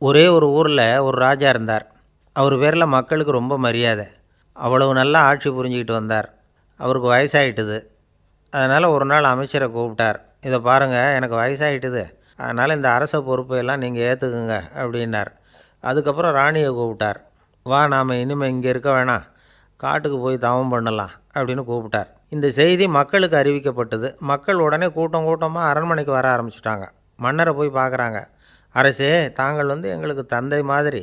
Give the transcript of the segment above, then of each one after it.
ஒரே ஒரு ஊரில் ஒரு ராஜா இருந்தார். அவர் பேரில் மக்களுக்கு ரொம்ப மரியாதை. அவ்வளவு நல்லா ஆட்சி புரிஞ்சிக்கிட்டு வந்தார். அவருக்கு வயசாகிட்டுது. அதனால் ஒரு நாள் அமைச்சரை கூப்பிட்டார். இதை பாருங்கள், எனக்கு வயசாகிட்டுது, அதனால் இந்த அரச பொறுப்பையெல்லாம் நீங்கள் ஏற்றுக்குங்க அப்படின்னார். அதுக்கப்புறம் ராணியை கூப்பிட்டார். வா, நாம் இனிமேல் இங்கே இருக்க வேணாம், காட்டுக்கு போய் தவம் பண்ணலாம் அப்படின்னு கூப்பிட்டார். இந்த செய்தி மக்களுக்கு அறிவிக்கப்பட்டது. மக்கள் உடனே கூட்டம் கூட்டமாக அரண்மனைக்கு வர ஆரம்பிச்சிட்டாங்க. மன்னரை போய் பார்க்குறாங்க. அரசே, தாங்கள் எங்களுக்கு தந்தை மாதிரி.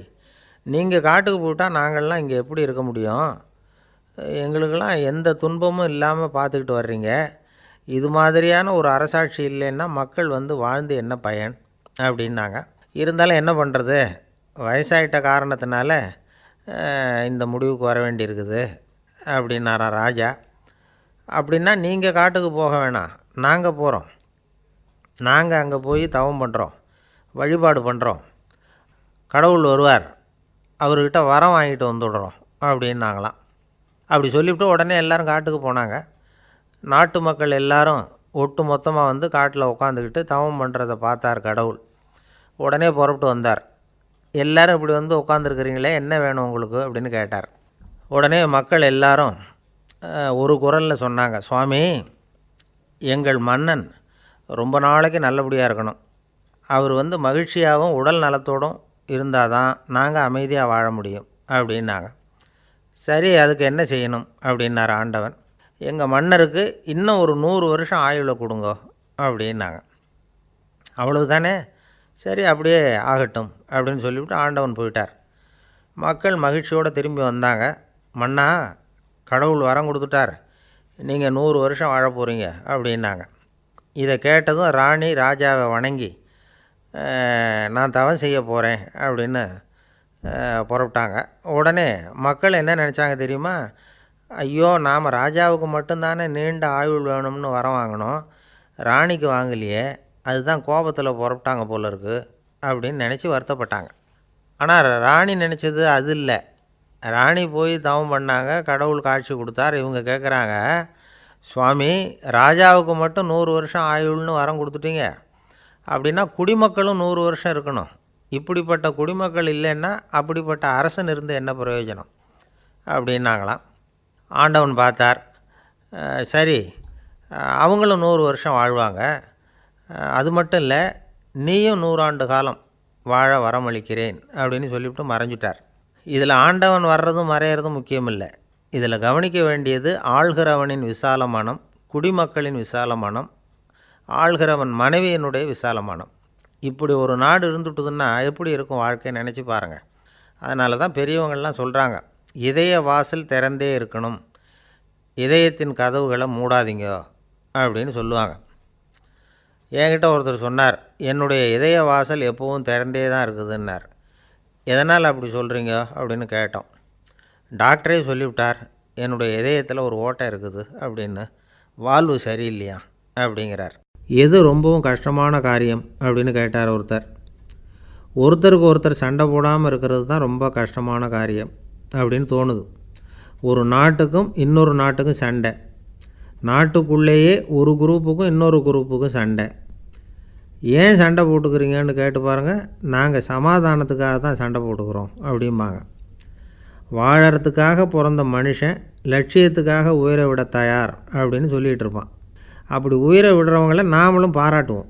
நீங்கள் காட்டுக்கு போயிட்டால் நாங்கள்லாம் இங்கே எப்படி இருக்க முடியும்? எங்களுக்கெல்லாம் எந்த துன்பமும் இல்லாமல் பார்த்துக்கிட்டு வர்றீங்க. இது மாதிரியான ஒரு அரசாட்சி இல்லைன்னா மக்கள் வாழ்ந்து என்ன பயன் அப்படின்னாங்க. இருந்தாலும் என்ன பண்ணுறது, வயசாயிட்ட காரணத்தினால இந்த முடிவுக்கு வர வேண்டியிருக்குது அப்படின்னாரா ராஜா. அப்படின்னா நீங்கள் காட்டுக்கு போக வேணாம், நாங்கள் போகிறோம். நாங்கள் அங்கே போய் தவம் பண்ணுறோம், வழிபாடு பண்ணுறோம். கடவுள் வருவார், அவர்கிட்ட வரம் வாங்கிட்டு வந்துடுறோம் அப்படின்னாங்களாம். அப்படி சொல்லிவிட்டு உடனே எல்லோரும் காட்டுக்கு போனாங்க. நாட்டு மக்கள் எல்லாரும் ஒட்டு மொத்தமாக காட்டில் உட்காந்துக்கிட்டு தவம் பண்ணுறதை பார்த்தார் கடவுள். உடனே புறப்பட்டு வந்தார். எல்லோரும் இப்படி உட்காந்துருக்குறீங்களே, என்ன வேணும் உங்களுக்கு அப்படின்னு கேட்டார். உடனே மக்கள் எல்லாரும் ஒரு குரலில் சொன்னாங்க, சுவாமி, எங்கள் மன்னன் ரொம்ப நாளைக்கு நல்லபடியாக இருக்கணும். அவர் மகிழ்ச்சியாகவும் உடல் நலத்தோடும் இருந்தால் தான் நாங்கள் அமைதியாக வாழ முடியும் அப்படின்னாங்க. சரி, அதுக்கு என்ன செய்யணும் அப்படின்னார் ஆண்டவன். எங்கள் மன்னருக்கு இன்னும் ஒரு 100 வருஷம் ஆயுளை கொடுங்க அப்படின்னாங்க. அவ்வளவு தானே, சரி அப்படியே ஆகட்டும் அப்படின்னு சொல்லிவிட்டு ஆண்டவன் போயிட்டார். மக்கள் மகிழ்ச்சியோடு திரும்பி வந்தாங்க. மன்னா, கடவுள் வரம் கொடுத்துட்டார், நீங்கள் 100 வருஷம் வாழ போகிறீங்க அப்படின்னாங்க. இதை கேட்டதும் ராணி ராஜாவை வணங்கி, நான் தவம் செய்ய போகிறேன் அப்படின்னு புறப்பட்டாங்க. உடனே மக்கள் என்ன நினச்சாங்க தெரியுமா? ஐயோ, நாம் ராஜாவுக்கு மட்டும்தானே நீண்ட ஆயுள் வேணும்னு வரம் வாங்கினோம், ராணிக்கு வாங்கலையே, அதுதான் கோபத்தில் புறப்பட்டாங்க போல இருக்குது அப்படின்னு நினச்சி வருத்தப்பட்டாங்க. ஆனால் ராணி நினச்சது அது இல்லை. ராணி போய் தவம் பண்ணாங்க, கடவுள் காட்சி கொடுத்தார். இவங்க கேட்குறாங்க, சுவாமி, ராஜாவுக்கு மட்டும் 100 வருஷம் ஆயுள்னு வரம் கொடுத்துட்டீங்க, அப்படின்னா குடிமக்களும் 100 வருஷம் இருக்கணும். இப்படிப்பட்ட குடிமக்கள் இல்லைன்னா அப்படிப்பட்ட அரசன் இருந்து என்ன பிரயோஜனம் அப்படின்னாங்களாம். ஆண்டவன் பார்த்தார். சரி, அவங்களும் 100 வருஷம் வாழ்வாங்க, அது மட்டும் இல்லை, நீயும் 100 ஆண்டு காலம் வாழ வரமளிக்கிறேன் அப்படின்னு சொல்லிவிட்டு மறைஞ்சிட்டார். இதில் ஆண்டவன் வர்றதும் மறையிறதும் முக்கியம் இல்லை. இதில் கவனிக்க வேண்டியது ஆள்கிறவனின் விசால மனம், குடிமக்களின் விசால மனம், ஆள்கிறவன் மனைவியினுடைய விசால மனம். இப்படி ஒரு நாடு இருந்துட்டுதுன்னா எப்படி இருக்கும் வாழ்க்கை நினச்சி பாருங்கள். அதனால தான் பெரியவங்கள்லாம் சொல்கிறாங்க, இதய வாசல் திறந்தே இருக்கணும், இதயத்தின் கதவுகளை மூடாதீங்க அப்படின்னு சொல்லுவாங்க. என்கிட்ட ஒருத்தர் சொன்னார், என்னுடைய இதய வாசல் எப்போவும் திறந்தே தான் இருக்குதுன்னார். எதனால் அப்படி சொல்கிறீங்க அப்படின்னு கேட்டோம். டாக்டரே சொல்லிவிட்டார், என்னுடைய இதயத்தில் ஒரு ஓட்டை இருக்குது அப்படின்னு, வால்வு சரியில்லையா அப்படிங்கிறார். எது ரொம்பவும் கஷ்டமான காரியம் அப்படின்னு கேட்டார் ஒருத்தர். ஒருத்தருக்கு ஒருத்தர் சண்டை போடாமல் இருக்கிறது தான் ரொம்ப கஷ்டமான காரியம் அப்படின்னு தோணுது. ஒரு நாட்டுக்கும் இன்னொரு நாட்டுக்கும் சண்டை, நாட்டுக்குள்ளேயே ஒரு குரூப்புக்கும் இன்னொரு குரூப்புக்கும் சண்டை. ஏன் சண்டை போட்டுக்கிறீங்கன்னு கேட்டு பாருங்கள். நாங்கள் சமாதானத்துக்காக தான் சண்டை போட்டுக்கிறோம் அப்படிம்பாங்க. வாழறதுக்காக பிறந்த மனுஷன் லட்சியத்துக்காக உயிரை விட தயார் அப்படின்னு சொல்லிகிட்டு இருப்பான். அப்படி உயிரை விடுறவங்கள நாமளும் பாராட்டுவோம்.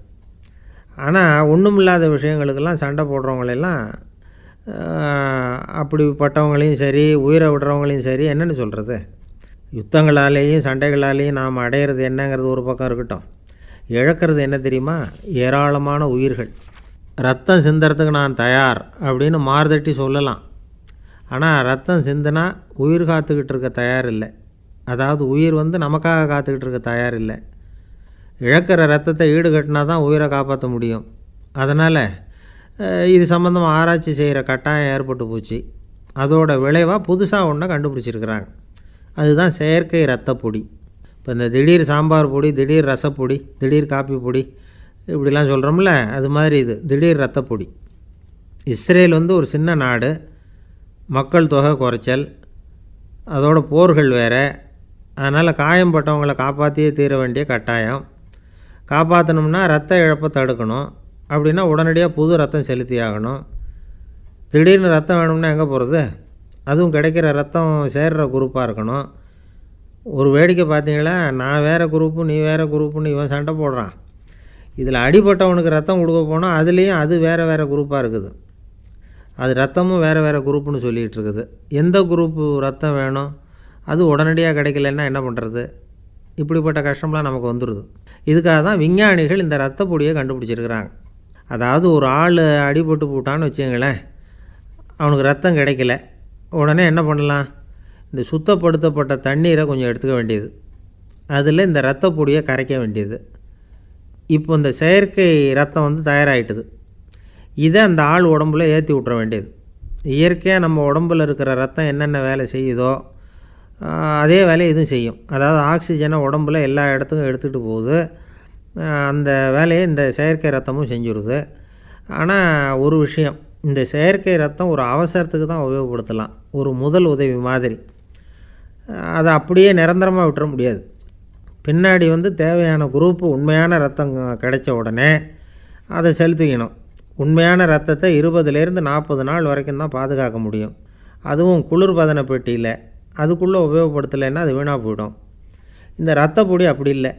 ஆனால் ஒன்றுமில்லாத விஷயங்களுக்கெல்லாம் சண்டை போடுறவங்களெல்லாம், அப்படிப்பட்டவங்களையும் சரி உயிரை விடுறவங்களையும் சரி என்னென்னு சொல்கிறது? யுத்தங்களாலேயும் சண்டைகளாலேயும் நாம் அடையிறது என்னங்கிறது ஒரு பக்கம் இருக்கட்டும், இழக்கிறது என்ன தெரியுமா? ஏராளமான உயிர்கள். ரத்தம் சிந்துறதுக்கு நான் தயார் அப்படின்னு மார்தட்டி சொல்லலாம். ஆனால் ரத்தம் சிந்தினா உயிர் காத்துக்கிட்டு இருக்க தயார் இல்லை. அதாவது உயிர் நமக்காக காத்துக்கிட்டு இருக்க தயார் இல்லை. இழக்கிற ரத்தத்தை ஈடுகட்டினா தான் உயிரை காப்பாற்ற முடியும். அதனால் இது சம்மந்தமாக ஆராய்ச்சி செய்கிற கட்டாயம் ஏற்பட்டு போச்சு. அதோட விளைவாக புதுசாக ஒன்றை கண்டுபிடிச்சிருக்கிறாங்க. அதுதான் செயற்கை இரத்தப்பொடி. இப்போ இந்த திடீர் சாம்பார் பொடி, திடீர் ரசப்பொடி, திடீர் காப்பி பொடி இப்படிலாம் சொல்கிறோம்ல, அது மாதிரி இது திடீர் இரத்தப்பொடி. இஸ்ரேல் ஒரு சின்ன நாடு, மக்கள் தொகை குறைச்சல், அதோட போர்கள் வேறு. அதனால் காயம்பட்டவங்களை காப்பாற்றியே தீர வேண்டிய கட்டாயம். காப்பாற்றணும்னா ரத்த இழப்பை தடுக்கணும். அப்படின்னா உடனடியாக புது ரத்தம் செலுத்தி ஆகணும். திடீர்னு ரத்தம் வேணும்னா எங்கே போகிறது? அதுவும் கிடைக்கிற ரத்தம் சேர்கிற குரூப்பாக இருக்கணும். ஒரு வேடிக்கை பார்த்தீங்களா, நான் வேறு குரூப்பு நீ வேறு குரூப்புன்னு இவன் சண்டை போடுறான். இதில் அடிபட்டவனுக்கு ரத்தம் கொடுக்க போனால் அதுலேயும் அது வேறு வேறு குரூப்பாக இருக்குது. அது ரத்தமும் வேறு வேறு குரூப்புன்னு சொல்லிகிட்டு இருக்குது. எந்த குரூப்பு ரத்தம் வேணும்? அது உடனடியாக கிடைக்கலன்னா என்ன பண்ணுறது? இப்படிப்பட்ட கஷ்டம்லாம் நமக்கு வந்துடுது. இதுக்காக தான் விஞ்ஞானிகள் இந்த ரத்த பொடியை கண்டுபிடிச்சிருக்கிறாங்க. அதாவது ஒரு ஆள் அடிபட்டு போட்டான்னு வச்சுங்களேன், அவனுக்கு ரத்தம் கிடைக்கல. உடனே என்ன பண்ணலாம்? இந்த சுத்தப்படுத்தப்பட்ட தண்ணீரை கொஞ்சம் எடுத்துக்க வேண்டியது, அதில் இந்த ரத்த பொடியை கரைக்க வேண்டியது. இப்போ இந்த செயற்கை ரத்தம் வந்து தயாராகிட்டுது. இதை அந்த ஆள் உடம்புல ஏற்றி விட்ற வேண்டியது. இயற்கையாக நம்ம உடம்பில் இருக்கிற ரத்தம் என்னென்ன வேலை செய்யுதோ அதே வேலையை இதுவும் செய்யும். அதாவது ஆக்சிஜனை உடம்பில் எல்லா இடத்துக்கும் எடுத்துகிட்டு போகுது. அந்த வேலையை இந்த செயற்கை ரத்தமும் செஞ்சுருது. ஆனால் ஒரு விஷயம், இந்த செயற்கை ரத்தம் ஒரு அவசரத்துக்கு தான் உபயோகப்படுத்தலாம், ஒரு முதல் உதவி மாதிரி. அதை அப்படியே நிரந்தரமாக விட்டுற முடியாது. பின்னாடி வந்து தேவையான குரூப்பு உண்மையான ரத்தம் கிடைச்ச உடனே அதை செலுத்திக்கணும். உண்மையான ரத்தத்தை 20லேருந்து 40 நாள் வரைக்கும் தான் பாதுகாக்க முடியும். அதுவும் குளிர்பதன பெட்டியில். அதுக்குள்ளே உபயோகப்படுத்தலைன்னா அது வீணாக போயிடும். இந்த ரத்த பொடி அப்படி இல்லை,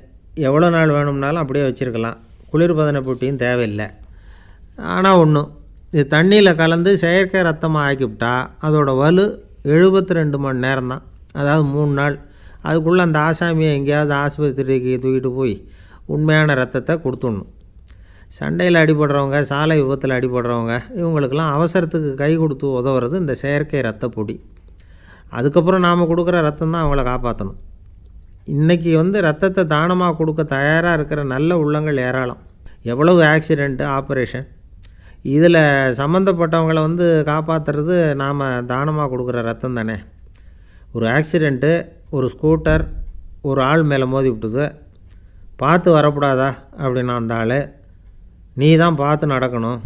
எவ்வளோ நாள் வேணும்னாலும் அப்படியே வச்சுருக்கலாம். குளிர்பதன பெட்டியும் தேவையில்லை. ஆனால் ஒன்று, இது தண்ணியில் கலந்து செயற்கை ரத்தமாக ஆக்கிவிட்டா அதோட வலு 72 மணி நேரம் தான், அதாவது 3 நாள். அதுக்குள்ளே அந்த ஆசாமியை எங்கேயாவது ஆஸ்பத்திரிக்கு தூக்கிட்டு போய் உண்மையான ரத்தத்தை கொடுத்துடணும். சண்டையில் அடிபடுறவங்க, சாலை விபத்தில் அடிபடுறவங்க, இவங்களுக்கெல்லாம் அவசரத்துக்கு கை கொடுத்து உதவுறது இந்த செயற்கை ரத்த பொடி. அதுக்கப்புறம் நாம் கொடுக்குற ரத்தம் தான் அவங்கள காப்பாற்றணும். இன்றைக்கி வந்து ரத்தத்தை தானமாக கொடுக்க தயாராக இருக்கிற நல்ல உள்ளங்கள் ஏராளம். எவ்வளவு ஆக்சிடெண்ட்டு, ஆப்ரேஷன், இதில் சம்மந்தப்பட்டவங்களை வந்து காப்பாற்றுறது நாம் தானமாக கொடுக்குற ரத்தம் தானே. ஒரு ஆக்சிடெண்ட்டு, ஒரு ஸ்கூட்டர் ஒரு ஆள் மேலே மோதி விட்டுது. பார்த்து வரக்கூடாதா அப்படின்னா அந்த ஆள், நீ தான் பார்த்து நடக்கணும்,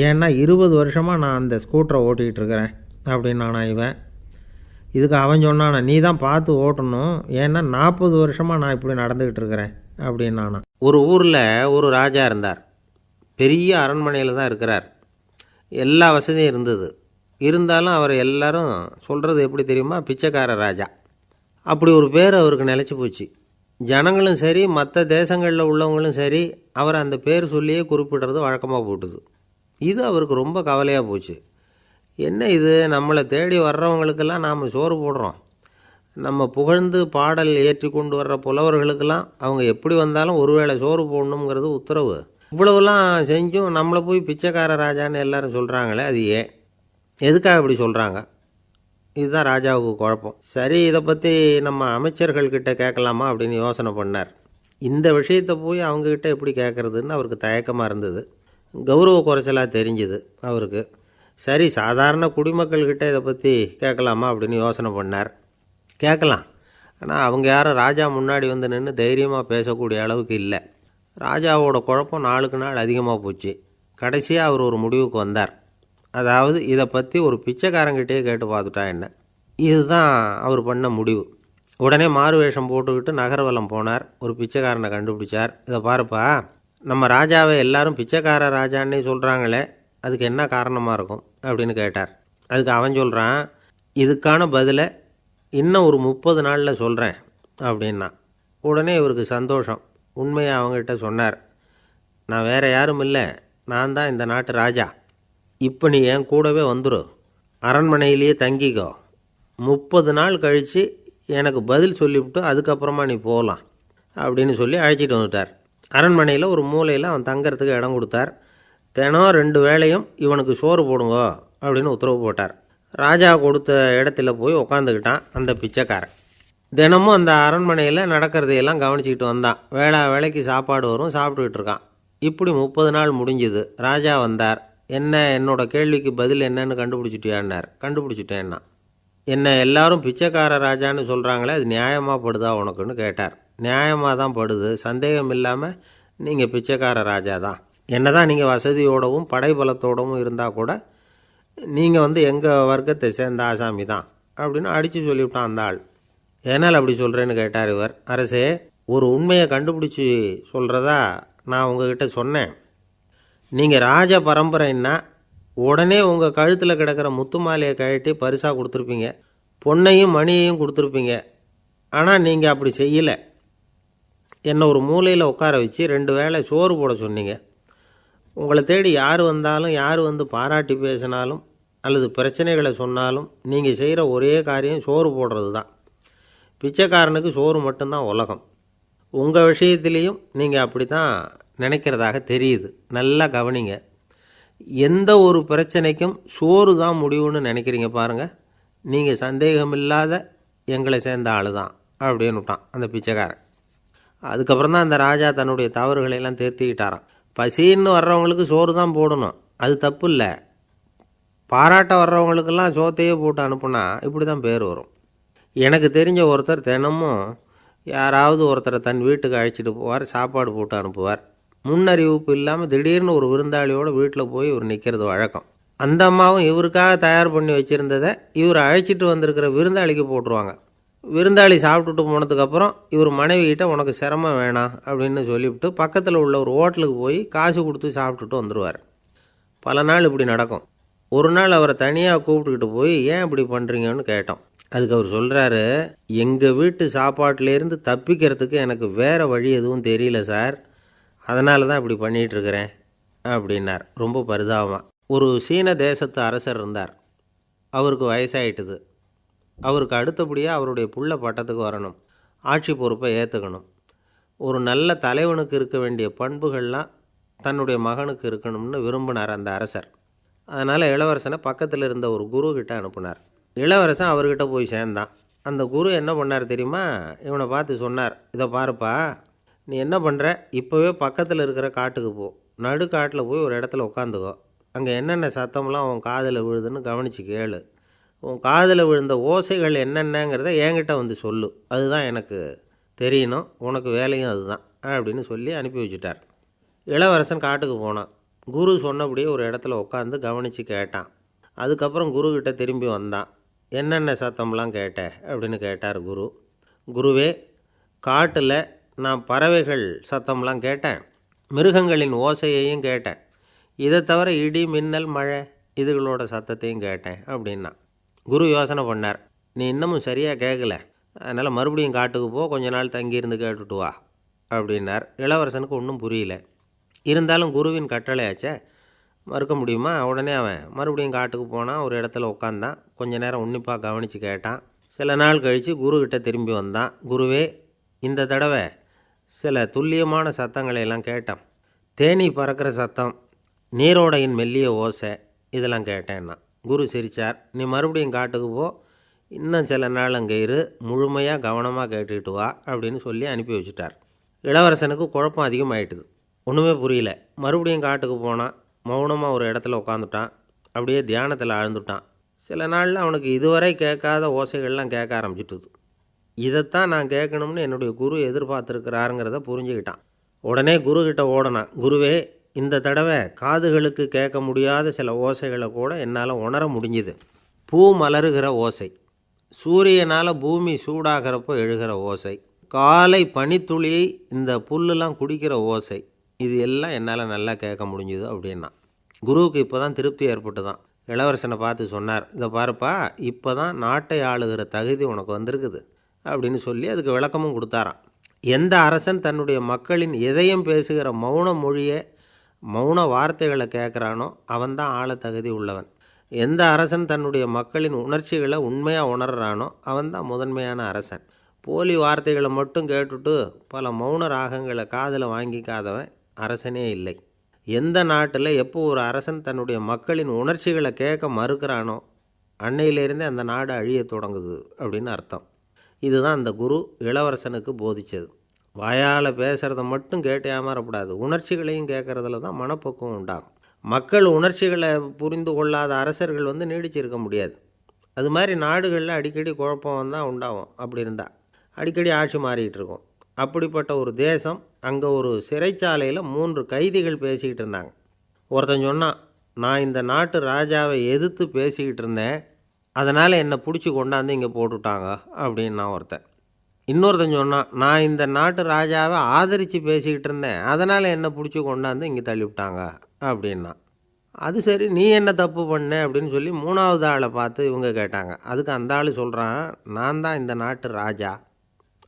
ஏன்னா 20 வருஷமாக நான் அந்த ஸ்கூட்டரை ஓட்டிகிட்டு இருக்கிறேன் அப்படின்னானா இவன். இதுக்கு அவன் சொன்னானா, நீ தான் பார்த்து ஓட்டணும், ஏன்னா 40 வருஷமாக நான் இப்படி நடந்துக்கிட்டு இருக்கிறேன் அப்படின்னானா. ஒரு ஊரில் ஒரு ராஜா இருந்தார். பெரிய அரண்மனையில் தான் இருக்கிறார். எல்லா வசதியும் இருந்தது. இருந்தாலும் அவர் எல்லாரும் சொல்கிறது எப்படி தெரியுமா? பிச்சைக்கார ராஜா. அப்படி ஒரு பேர் அவருக்கு நிலச்சி போச்சு. ஜனங்களும் சரி, மற்ற தேசங்களில் உள்ளவங்களும் சரி, அவர் அந்த பேர் சொல்லியே குறிப்பிடுறது வழக்கமாக போட்டுது. இது அவருக்கு ரொம்ப கவலையாக போச்சு. என்ன இது, நம்மளை தேடி வர்றவங்களுக்கெல்லாம் நாம் சோறு போடுறோம், நம்ம புகழ்ந்து பாடல் ஏற்றி கொண்டு வர்ற புலவர்களுக்கெல்லாம் அவங்க எப்படி வந்தாலும் ஒருவேளை சோறு போடணுங்கிறது உத்தரவு. இவ்வளவுலாம் செஞ்சும் நம்மளை போய் பிச்சைக்கார ராஜான்னு எல்லாரும் சொல்கிறாங்களே, அது ஏன், எதுக்காக இப்படி சொல்கிறாங்க? இதுதான் ராஜாவுக்கு குழப்பம். சரி, இதை பற்றி நம்ம அமைச்சர்கள்கிட்ட கேட்கலாமா அப்படின்னு யோசனை பண்ணார். இந்த விஷயத்தை போய் அவங்கக்கிட்ட எப்படி கேட்குறதுன்னு அவருக்கு தயக்கமாக இருந்தது. கௌரவ குறைச்சலாக தெரிஞ்சுது அவருக்கு. சரி, சாதாரண குடிமக்கள்கிட்ட இதை பற்றி கேட்கலாமா அப்படின்னு யோசனை பண்ணார். கேட்கலாம், ஆனால் அவங்க யாரும் ராஜா முன்னாடி வந்து நின்று தைரியமாக பேசக்கூடிய அளவுக்கு இல்லை. ராஜாவோட குழப்பம் நாளுக்கு நாள் அதிகமாக போச்சு. கடைசியாக அவர் ஒரு முடிவுக்கு வந்தார். அதாவது இதை பற்றி ஒரு பிச்சைக்காரங்கிட்டே கேட்டு பார்த்துட்டா என்ன. இதுதான் அவர் பண்ண முடிவு. உடனே மாறு வேஷம் போட்டுக்கிட்டு நகர்வலம் போனார். ஒரு பிச்சைக்காரனை கண்டுபிடிச்சார். இதை பாருப்பா, நம்ம ராஜாவை எல்லாரும் பிச்சைக்கார ராஜான்னே சொல்கிறாங்களே, அதுக்கு என்ன காரணமாக இருக்கும் அப்படின்னு கேட்டார். அதுக்கு அவன் சொல்கிறான், இதுக்கான பதிலை இன்னும் ஒரு 30 நாளில் சொல்கிறேன் அப்படின்னா. உடனே இவருக்கு சந்தோஷம். உண்மையை அவங்ககிட்ட சொன்னார். நான் வேறு யாரும் இல்லை, நான் தான் இந்த நாட்டு ராஜா. இப்போ நீ என் கூடவே வந்துடு, அரண்மனையிலேயே தங்கிக்கோ. 30 நாள் கழித்து எனக்கு பதில் சொல்லிவிட்டு அதுக்கப்புறமா நீ போகலாம் அப்படின்னு சொல்லி அழைச்சிட்டு வந்துட்டார். அரண்மனையில் ஒரு மூலையில் அவன் தங்கிறதுக்கு இடம் கொடுத்தார். தினம் 2 வேளையும் இவனுக்கு சோறு போடுங்க அப்படின்னு உத்தரவு போட்டார். ராஜா கொடுத்த இடத்துல போய் உக்காந்துக்கிட்டான் அந்த பிச்சைக்காரன். தினமும் அந்த அரண்மனையில் நடக்கிறதையெல்லாம் கவனிச்சிக்கிட்டு வந்தான். வேளைக்கு சாப்பாடு வரும், சாப்பிட்டுக்கிட்டு இருக்கான். இப்படி 30 நாள் முடிஞ்சுது. ராஜா வந்தார். என்ன, என்னோட கேள்விக்கு பதில் என்னன்னு கண்டுபிடிச்சிட்டியான்னார். கண்டுபிடிச்சிட்டேன்னா. என்ன எல்லாரும் பிச்சைக்கார ராஜான்னு சொல்கிறாங்களே, அது நியாயமாக படுதா உனக்குன்னு கேட்டார். நியாயமாக தான் படுது, சந்தேகம் இல்லாமல் நீங்கள் பிச்சைக்கார ராஜா தான். என்ன தான் நீங்கள் வசதியோடவும் படைபலத்தோடவும் இருந்தால் கூட நீங்கள் வந்து எங்கள் வர்க்கத்தை சேர்ந்த ஆசாமி தான் அப்படின்னு அடித்து சொல்லிவிட்டான் அந்த ஆள். ஏனால் அப்படி சொல்கிறேன்னு கேட்டார் இவர். அரசே, ஒரு உண்மையை கண்டுபிடிச்சி சொல்கிறதா நான் உங்ககிட்ட சொன்னேன். நீங்கள் ராஜ பரம்பரைன்னா உடனே உங்கள் கழுத்தில் கிடக்கிற முத்து மாலையை கழட்டி பரிசாக கொடுத்துருப்பீங்க, பொன்னையும் மணியையும் கொடுத்துருப்பீங்க. ஆனால் நீங்கள் அப்படி செய்யலை. என்னை ஒரு மூலையில் உட்கார வச்சு 2 வேளை சோறு போட சொன்னீங்க. உங்களை தேடி யார் வந்தாலும், யார் வந்து பாராட்டி பேசினாலும் அல்லது பிரச்சனைகளை சொன்னாலும் நீங்கள் செய்கிற ஒரே காரியம் சோறு போடுறது தான். பிச்சைக்காரனுக்கு சோறு மட்டும்தான் உலகம். உங்கள் விஷயத்துலேயும் நீங்கள் அப்படி தான் நினைக்கிறதாக தெரியுது. நல்லா கவனிங்க. எந்த ஒரு பிரச்சனைக்கும் சோறு தான் முடிவுன்னு நினைக்கிறீங்க பாருங்கள். நீங்கள் சந்தேகமில்லாத எங்களை சேர்ந்த ஆள் தான் அப்படின்னு விட்டான் அந்த பிச்சைக்காரன். அதுக்கப்புறம் தான் அந்த ராஜா தன்னுடைய தவறுகளையெல்லாம் திருத்திக்கிட்டாராம். பசின்னு வர்றவங்களுக்கு சோறு தான் போடணும், அது தப்பு இல்லை. பாராட்ட வர்றவங்களுக்கெல்லாம் சோத்தையே போட்டு அனுப்புனா இப்படி தான் பேர் வரும். எனக்கு தெரிஞ்ச ஒருத்தர் தினமும் யாராவது ஒருத்தரை தன் வீட்டுக்கு அழைச்சிட்டு போவார், சாப்பாடு போட்டு அனுப்புவார். முன்னறிவிப்பு இல்லாமல் திடீர்னு ஒரு விருந்தாளியோட வீட்டில் போய் இவர் நிற்கிறது வழக்கம். அந்த அம்மாவும் இவருக்காக தயார் பண்ணி வச்சுருந்ததை இவர் அழைச்சிட்டு வந்திருக்கிற விருந்தாளிக்கு போட்டுருவாங்க. விருந்தாளி சாப்பிட்டுட்டு போனதுக்கப்புறம் இவர் மனைவிகிட்ட உனக்கு சிரமம் வேணாம் அப்படின்னு சொல்லிவிட்டு பக்கத்தில் உள்ள ஒரு ஹோட்டலுக்கு போய் காசு கொடுத்து சாப்பிட்டுட்டு வந்துடுவார். பல நாள் இப்படி நடக்கும். ஒரு நாள் அவரை தனியாக கூப்பிட்டுக்கிட்டு போய் ஏன் இப்படி பண்ணுறீங்கன்னு கேட்டோம். அதுக்கு அவர் சொல்கிறாரு, எங்கள் வீட்டு சாப்பாட்டிலேருந்து தப்பிக்கிறதுக்கு எனக்கு வேறு வழி எதுவும் தெரியல சார், அதனால தான் இப்படி பண்ணிகிட்ருக்கிறேன் அப்படின்னார் ரொம்ப பரிதாபமாக. ஒரு சீன தேசத்து அரசர் இருந்தார். அவருக்கு வயசாயிட்டுது. அவருக்கு அடுத்தபடியாக அவருடைய புள்ள பட்டத்துக்கு வரணும், ஆட்சி பொறுப்பை ஏற்றுக்கணும். ஒரு நல்ல தலைவனுக்கு இருக்க வேண்டிய பண்புகள்லாம் தன்னுடைய மகனுக்கு இருக்கணும்னு விரும்பினார் அந்த அரசர். அதனால் இளவரசனை பக்கத்தில் இருந்த ஒரு குரு கிட்ட அனுப்புனார். இளவரசன் அவர்கிட்ட போய் சேர்ந்தான். அந்த குரு என்ன பண்ணார் தெரியுமா? இவனை பார்த்து சொன்னார், இதை பாருப்பா, நீ என்ன பண்ணுற, இப்போவே பக்கத்தில் இருக்கிற காட்டுக்கு போ, நடு காட்டில் போய் ஒரு இடத்துல உட்காந்துக்கோ. அங்கே என்னென்ன சத்தம்லாம் உன் காதில் விழுதுன்னு கவனித்து கேளு. உன் காதில் விழுந்த ஓசைகள் என்னென்னங்கிறத என்கிட்ட வந்து சொல்லு, அதுதான் எனக்கு தெரியணும், உனக்கு வேலையும் அதுதான் அப்படின்னு சொல்லி அனுப்பி வச்சுட்டார். இளவரசன் காட்டுக்கு போனான். குரு சொன்னபடியே ஒரு இடத்துல உட்காந்து கவனித்து கேட்டான். அதுக்கப்புறம் குருக்கிட்ட திரும்பி வந்தான். என்னென்ன சத்தம்லாம் கேட்ட அப்படின்னு கேட்டார் குரு. குருவே, காட்டில் நான் பறவைகள் சத்தம்லாம் கேட்டேன், மிருகங்களின் ஓசையையும் கேட்டேன், இதை தவிர இடி மின்னல் மழை இதுகளோட சத்தத்தையும் கேட்டேன் அப்படின்னா. குரு யோசனை பண்ணார், நீ இன்னமும் சரியாக கேட்கல, அதனால் மறுபடியும் காட்டுக்கு போ, கொஞ்ச நாள் தங்கியிருந்து கேட்டுட்டு வா அப்படின்னார். இளவரசனுக்கு ஒன்றும் புரியல. இருந்தாலும் குருவின் கட்டளையாச்சே, மறுக்க முடியுமா? உடனே அவன் மறுபடியும் காட்டுக்கு போனான். ஒரு இடத்துல உட்காந்தான். கொஞ்ச நேரம் உன்னிப்பாக கவனித்து கேட்டான். சில நாள் கழித்து குருக்கிட்ட திரும்பி வந்தான். குருவே, இந்த தடவை சில துல்லியமான சத்தங்களை எல்லாம் கேட்டான். தேனீ பறக்கிற சத்தம், நீரோடையின் மெல்லிய ஓசை, இதெல்லாம் கேட்டேன்னா. குரு சிரித்தார். நீ மறுபடியும் காட்டுக்கு போ, இன்னும் சில நாள் அங்கே இரு, முழுமையாக கவனமாக கேட்டுக்கிட்டு வா அப்படின்னு சொல்லி அனுப்பி வச்சுட்டார். இளவரசனுக்கு குழப்பம் அதிகமாயிட்டுது. ஒன்றுமே புரியல. மறுபடியும் காட்டுக்கு போனான். மௌனமாக ஒரு இடத்துல உட்காந்துட்டான். அப்படியே தியானத்தில் ஆழ்ந்துட்டான். சில நாளில் அவனுக்கு இதுவரை கேட்காத ஓசைகள்லாம் கேட்க ஆரம்பிச்சிட்டுது. இதைத்தான் நான் கேட்கணும்னு என்னுடைய குரு எதிர்பார்த்துருக்கிறாருங்கிறத புரிஞ்சுக்கிட்டான். உடனே குருக்கிட்ட ஓடனான். குருவே, இந்த தடவை காதுகளுக்கு கேட்க முடியாத சில ஓசைகளை கூட என்னால் உணர முடிஞ்சுது. பூ மலருகிற ஓசை, சூரியனால் பூமி சூடாகிறப்போ எழுகிற ஓசை, காலை பனித்துளியை இந்த புல்லுலாம் குடிக்கிற ஓசை, இது எல்லாம் என்னால் நல்லா கேட்க முடிஞ்சுது அப்படின்னா. குருவுக்கு இப்போ தான் திருப்தி ஏற்பட்டு தான். இளவரசனை பார்த்து சொன்னார், இதை பாருப்பா, இப்போ தான் நாட்டை ஆளுகிற தகுதி உனக்கு வந்திருக்குது அப்படின்னு சொல்லி அதுக்கு விளக்கமும் கொடுத்தாராம். எந்த அரசன் தன்னுடைய மக்களின் இதயம் பேசுகிற மௌன மொழியை, மௌன வார்த்தைகளை கேட்குறானோ அவன்தான் ஆள தகுதி உள்ளவன். எந்த அரசன் தன்னுடைய மக்களின் உணர்ச்சிகளை உண்மையாக உணர்றானோ அவன்தான் முதன்மையான அரசன். போலி வார்த்தைகளை மட்டும் கேட்டுட்டு பல மௌன ராகங்களை காதில் வாங்கிக்காதவன் அரசனே இல்லை. எந்த நாட்டில் எப்போ ஒரு அரசன் தன்னுடைய மக்களின் உணர்ச்சிகளை கேட்க மறுக்கிறானோ அன்னையிலேருந்தே அந்த நாடு அழிய தொடங்குது அப்படின்னு அர்த்தம். இதுதான் அந்த குரு இளவரசனுக்கு போதித்தது. வாயால் பேசுகிறத மட்டும் கேட்டு ஏமாறக்கூடாது, உணர்ச்சிகளையும் கேட்குறதுல தான் மனப்பக்குவம் உண்டாகும். மக்கள் உணர்ச்சிகளை புரிந்து கொள்ளாத அரசர்கள் நீடிச்சிருக்க முடியாது. அது மாதிரி நாடுகளில் அடிக்கடி குழப்பம் தான் உண்டாகும். அப்படி இருந்தால் அடிக்கடி ஆட்சி மாறிக்கிட்டு இருக்கும். அப்படிப்பட்ட ஒரு தேசம், அங்கே ஒரு சிறைச்சாலையில் 3 கைதிகள் பேசிக்கிட்டு இருந்தாங்க. ஒருத்தன் சொன்னான், நான் இந்த நாட்டு ராஜாவை எதிர்த்து பேசிக்கிட்டு இருந்தேன், அதனால் என்னை பிடிச்சி கொண்டாந்து இங்கே போட்டுட்டாங்க அப்படின்னா ஒருத்தன். இன்னொருத்தன் சொன்னான், நான் இந்த நாட்டு ராஜாவை ஆதரித்து பேசிக்கிட்டு இருந்தேன், அதனால் என்னை பிடிச்சி கொண்டாந்து இங்கே தள்ளிவிட்டாங்க அப்படின்னா. அது சரி, நீ என்ன தப்பு பண்ண அப்படின்னு சொல்லி 3வது ஆளை பார்த்து இவங்க கேட்டாங்க. அதுக்கு அந்த ஆள் சொல்கிறான், நான் தான் இந்த நாட்டு ராஜா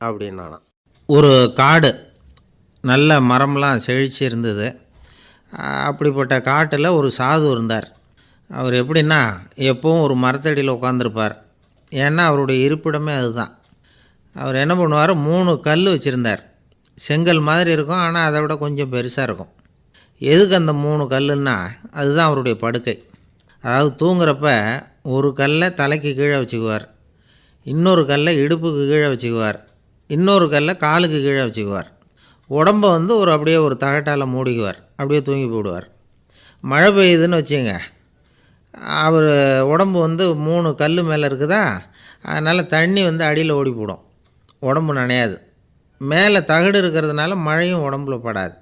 அப்படின்னானாம். ஒரு காடு, நல்ல மரம்லாம் செழிச்சு இருந்தது. அப்படிப்பட்ட காட்டில் ஒரு சாது இருந்தார். அவர் எப்படின்னா எப்பவும் ஒரு மரத்தடியில் உட்காந்துருப்பார். ஏன்னா அவருடைய இருப்பிடமே அதுதான். அவர் என்ன பண்ணுவார், 3 கல் வச்சுருந்தார். செங்கல் மாதிரி இருக்கும், ஆனால் அதை விட கொஞ்சம் பெருசாக இருக்கும். எதுக்கு அந்த 3 கல்லுன்னா அதுதான் அவருடைய படுக்கை. அதாவது தூங்குறப்ப ஒரு கல்லை தலைக்கு கீழே வச்சுக்குவார், இன்னொரு கல்லை இடுப்புக்கு கீழே வச்சுக்குவார், இன்னொரு கல்லை காலுக்கு கீழே வச்சுக்குவார். உடம்பை வந்து அப்படியே ஒரு தகட்டால் மூடிக்குவார், அப்படியே தூங்கி போடுவார். மழை பெய்யுதுன்னு வச்சுங்க, அவர் உடம்பு வந்து 3 கல் மேலே இருக்குதா, அதனால் தண்ணி வந்து அடியில் ஓடி போடும், உடம்பு நனையாது. மேலே தகடு இருக்கிறதுனால மழையும் உடம்புல படாது.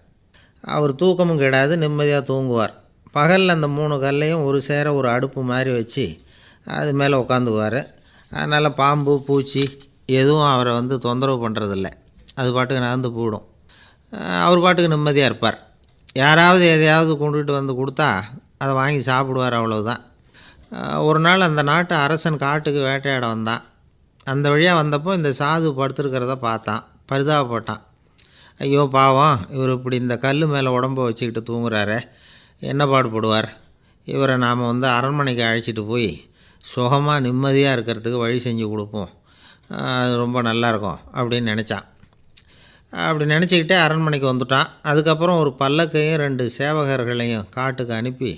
அவர் தூக்கமும் கெடாது, நிம்மதியாக தூங்குவார். பகலில் அந்த 3 கல்லையும் ஒரு சேர ஒரு அடுப்பு மாதிரி வச்சு அது மேலே உட்காந்துக்குவார். அதனால் பாம்பு பூச்சி எதுவும் அவரை வந்து தொந்தரவு பண்ணுறதில்ல, அது பாட்டுக்கு நடந்து போயிடும். அவர் பாட்டுக்கு நிம்மதியாக இருப்பார். யாராவது எதையாவது கொண்டுகிட்டு வந்து கொடுத்தா அதை வாங்கி சாப்பிடுவார், அவ்வளவுதான். ஒரு நாள் அந்த நாட்டு அரசன் காட்டுக்கு வேட்டையாட வந்தான். அந்த வழியாக வந்தப்போ இந்த சாது படுத்துருக்கிறத பார்த்தான், பரிதாபப்பட்டான். ஐயோ பாவம், இவர் இப்படி இந்த கல் மேலே உடம்பை வச்சுக்கிட்டு தூங்குறாரே, என்ன பாடுபடுவார். இவரை நாம் வந்து அரண்மனைக்கு அழைச்சிட்டு போய் சுகமாக நிம்மதியாக இருக்கிறதுக்கு வழி செஞ்சு கொடுப்போம், அது ரொம்ப நல்லாயிருக்கும் அப்படின்னு நினச்சான். அப்படி நினச்சிக்கிட்டே அரண்மனைக்கு வந்துட்டான். அதுக்கப்புறம் ஒரு பல்லக்கையும் 2 சேவகர்களையும் காட்டுக்கு அனுப்பி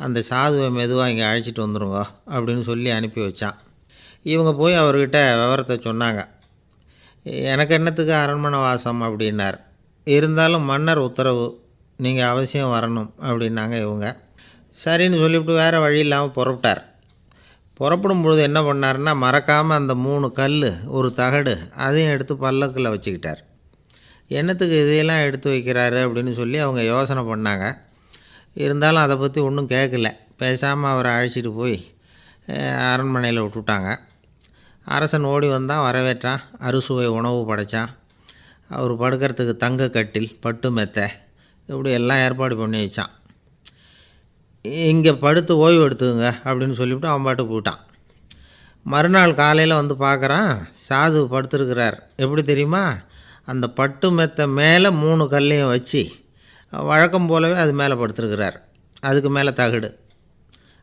அந்த சாதுவை மெதுவாக இங்கே அழைச்சிட்டு வந்துடுங்க அப்படின்னு சொல்லி அனுப்பி வச்சான். இவங்க போய் அவர்கிட்ட விவரத்தை சொன்னாங்க. எனக்கு என்னத்துக்கு அரண்மனை வாசம் அப்படின்னார். இருந்தாலும் மன்னர் உத்தரவு, நீங்கள் அவசியம் வரணும் அப்படின்னாங்க இவங்க. சரின்னு சொல்லிவிட்டு வேறு வழி இல்லாமல் புறப்பட்டார். புறப்படும் பொழுது என்ன பண்ணார்னா, மறக்காமல் அந்த 3 கல் ஒரு தகடு அதையும் எடுத்து பல்லக்கில் வச்சுக்கிட்டார். என்னத்துக்கு இதையெல்லாம் எடுத்து வைக்கிறாரு அப்படின்னு சொல்லி அவங்க யோசனை பண்ணாங்க. இருந்தாலும் அதை பற்றி ஒன்றும் கேட்கல. பேசாமல் அவரை அழைச்சிட்டு போய் அரண்மனையில் விட்டுட்டாங்க. அரசன் ஓடி வந்தான், வரவேற்றான், அறுசுவை உணவு படைத்தான். அவர் படுக்கிறதுக்கு தங்க கட்டில், பட்டு மெத்தை, இப்படி எல்லாம் ஏற்பாடு பண்ணி வச்சான். இங்கே படுத்து ஓய்வு எடுத்துங்க அப்படின்னு சொல்லிவிட்டு அவன் பாட்டு போயிட்டான். மறுநாள் காலையில் வந்து பார்க்குறான், சாது படுத்துருக்கிறார். எப்படி தெரியுமா, அந்த பட்டு மெத்தை மேலே 3 கல்லையும் வச்சு வழக்கம் போலவே அது மேலே படுத்துருக்கிறார், அதுக்கு மேலே தகடு.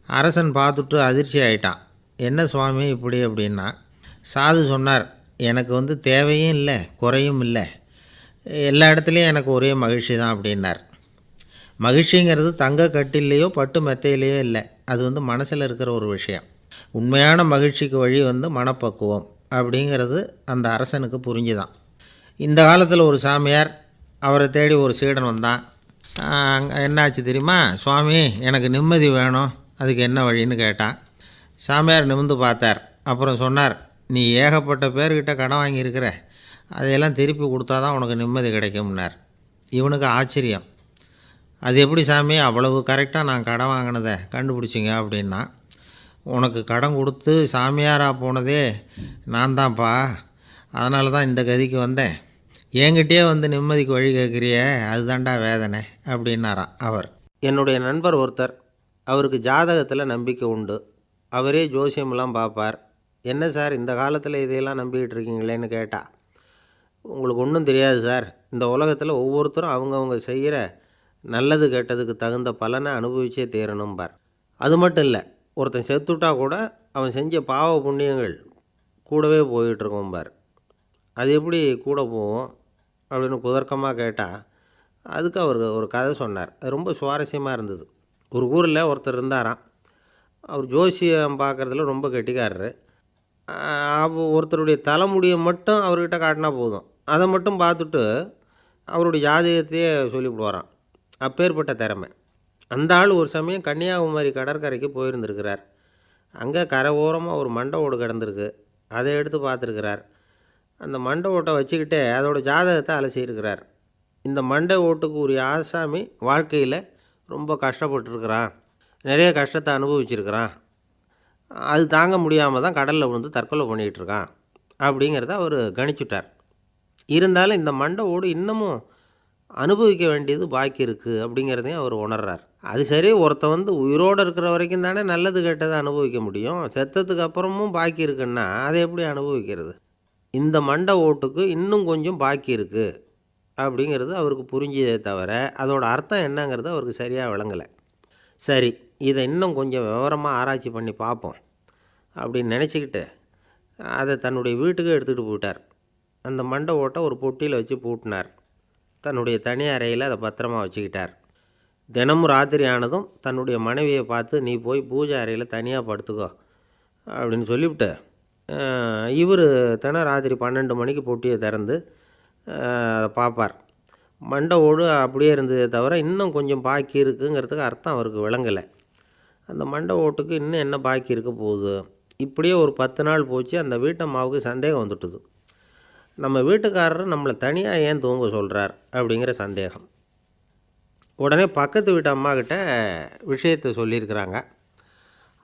அரசன் பார்த்துட்டு அதிர்ச்சி ஆகிட்டான். என்ன சுவாமி இப்படி அப்படின்னா, சாது சொன்னார், எனக்கு வந்து தேவையும் இல்லை குறையும் இல்லை, எல்லா இடத்துலையும் எனக்கு ஒரே மகிழ்ச்சி தான் அப்படின்னார். மகிழ்ச்சிங்கிறது தங்க கட்டிலேயோ பட்டு மெத்தையிலேயோ இல்லை, அது வந்து மனசில் இருக்கிற ஒரு விஷயம். உண்மையான மகிழ்ச்சிக்கு வழி வந்து மனப்பக்குவம் அப்படிங்கிறது அந்த அரசனுக்கு புரிஞ்சுதான். இந்த காலத்தில் ஒரு சாமியார், அவரை தேடி ஒரு சீடன் வந்தான். என்னாச்சு தெரியுமா, சுவாமி எனக்கு நிம்மதி வேணும், அதுக்கு என்ன வழின்னு கேட்டான். சாமியார் நிமிர்ந்து பார்த்தார். அப்புறம் சொன்னார், நீ ஏகப்பட்ட பேர்கிட்ட கடன் வாங்கியிருக்கிற, அதையெல்லாம் திருப்பி கொடுத்தா தான் உனக்கு நிம்மதி கிடைக்கும்னார். இவனுக்கு ஆச்சரியம். அது எப்படி சாமி, அவ்வளவு கரெக்டாக நான் கடன் வாங்கினதை கண்டுபிடிச்சிங்க அப்படின்னா. உனக்கு கடன் கொடுத்து சாமியாராக போனதே நான் தான்ப்பா, அதனால தான் இந்த கதிக்கு வந்தேன். என்கிட்டயே வந்து நிம்மதிக்கு வழி கேட்குறியே, அதுதான்டா வேதனை அப்படின்னாராம் அவர். என்னுடைய நண்பர் ஒருத்தர், அவருக்கு ஜாதகத்தில் நம்பிக்கை உண்டு, அவரே ஜோசியமெல்லாம் பார்ப்பார். என்ன சார் இந்த காலத்தில் இதையெல்லாம் நம்பிக்கிட்டு இருக்கீங்களேன்னு கேட்டால், உங்களுக்கு ஒன்றும் தெரியாது சார், இந்த உலகத்தில் ஒவ்வொருத்தரும் அவங்கவுங்க செய்கிற நல்லது கெட்டதுக்கு தகுந்த பலனை அனுபவிச்சே தீரணும்பார். அது மட்டும் இல்லை, ஒருத்தன் செத்துட்டா கூட அவன் செஞ்ச பாவ புண்ணியங்கள் கூடவே போயிட்டுருக்கோம்பார். அது எப்படி கூட போகும் அப்படின்னு குதர்க்கமாக கேட்டால், அதுக்கு அவர் ஒரு கதை சொன்னார். அது ரொம்ப சுவாரஸ்யமாக இருந்தது. ஒரு ஊரில் ஒருத்தர் இருந்தாராம். அவர் ஜோசியம் பார்க்குறதுல ரொம்ப கெட்டிக்காரரு. ஒருத்தருடைய தலைமுடியை மட்டும் அவர்கிட்ட காட்டினா போதும், அதை மட்டும் பார்த்துட்டு அவருடைய ஜாதகத்தையே சொல்லிவிடுவாராம். அப்பேற்பட்ட திறமை. அந்த ஆள் ஒரு சமயம் கன்னியாகுமரி கடற்கரைக்கு போயிருந்துருக்கிறார். அங்கே கரை ஓரமாக ஒரு மண்டை ஓடு கிடந்திருக்கு, அதை எடுத்து பார்த்துருக்கிறார். அந்த மண்டை ஓட்டை வச்சுக்கிட்டே அதோடய ஜாதகத்தை அலசியிருக்கிறார். இந்த மண்டை ஓட்டுக்கு உரிய ஆசாமி வாழ்க்கையில் ரொம்ப கஷ்டப்பட்டுருக்கிறான், நிறைய கஷ்டத்தை அனுபவிச்சிருக்கிறான், அது தாங்க முடியாமல் தான் கடலில் விழுந்து தற்கொலை பண்ணிகிட்டு இருக்கான் அப்படிங்கிறத அவர் கணிச்சுட்டார். இருந்தாலும் இந்த மண்டை ஓடு இன்னமும் அனுபவிக்க வேண்டியது பாக்கி இருக்குது அப்படிங்கிறதையும் அவர் உணர்றார். அது சரி, ஒருத்தன் வந்து உயிரோடு இருக்கிற வரைக்கும் தானே நல்லது கெட்டதை அனுபவிக்க முடியும். செத்ததுக்கு அப்புறமும் பாக்கி இருக்குன்னா அதை எப்படி அனுபவிக்கிறது? இந்த மண்டை ஓட்டுக்கு இன்னும் கொஞ்சம் பாக்கி இருக்குது அப்படிங்கிறது அவருக்கு புரிஞ்சதே தவிர அதோட அர்த்தம் என்னங்கிறது அவருக்கு சரியாக விளங்கலை. சரி, இதை இன்னும் கொஞ்சம் விவரமாக ஆராய்ச்சி பண்ணி பார்ப்போம் அப்படின்னு நினச்சிக்கிட்டு அதை தன்னுடைய வீட்டுக்கு எடுத்துகிட்டு போயிட்டார். அந்த மண்டை ஓட்டை ஒரு பொட்டியில் வச்சு பூட்டினார். தன்னுடைய தனி அறையில் அதை பத்திரமா வச்சுக்கிட்டார். தினமும் ராத்திரி ஆனதும் தன்னுடைய மனைவியை பார்த்து, நீ போய் பூஜை அறையில் தனியாக படுத்துக்கோ அப்படின்னு சொல்லிவிட்டு இவர் தினம் ராத்திரி 12 மணிக்கு பொட்டியை திறந்து அதை பார்ப்பார். மண்டை ஓடு அப்படியே இருந்ததே தவிர இன்னும் கொஞ்சம் பாக்கி இருக்குங்கிறதுக்கு அர்த்தம் அவருக்கு விளங்கலை. அந்த மண்டை ஓட்டுக்கு இன்னும் என்ன பாக்கி இருக்க போகுது? இப்படியே ஒரு 10 நாள் போச்சு. அந்த வீட்டம்மாவுக்கு சந்தேகம் வந்துட்டுது. நம்ம வீட்டுக்காரர் நம்மளை தனியாக ஏன் தூங்க சொல்கிறார் அப்படிங்கிற சந்தேகம். உடனே பக்கத்து வீட்டு அம்மாக்கிட்ட விஷயத்தை சொல்லியிருக்கிறாங்க.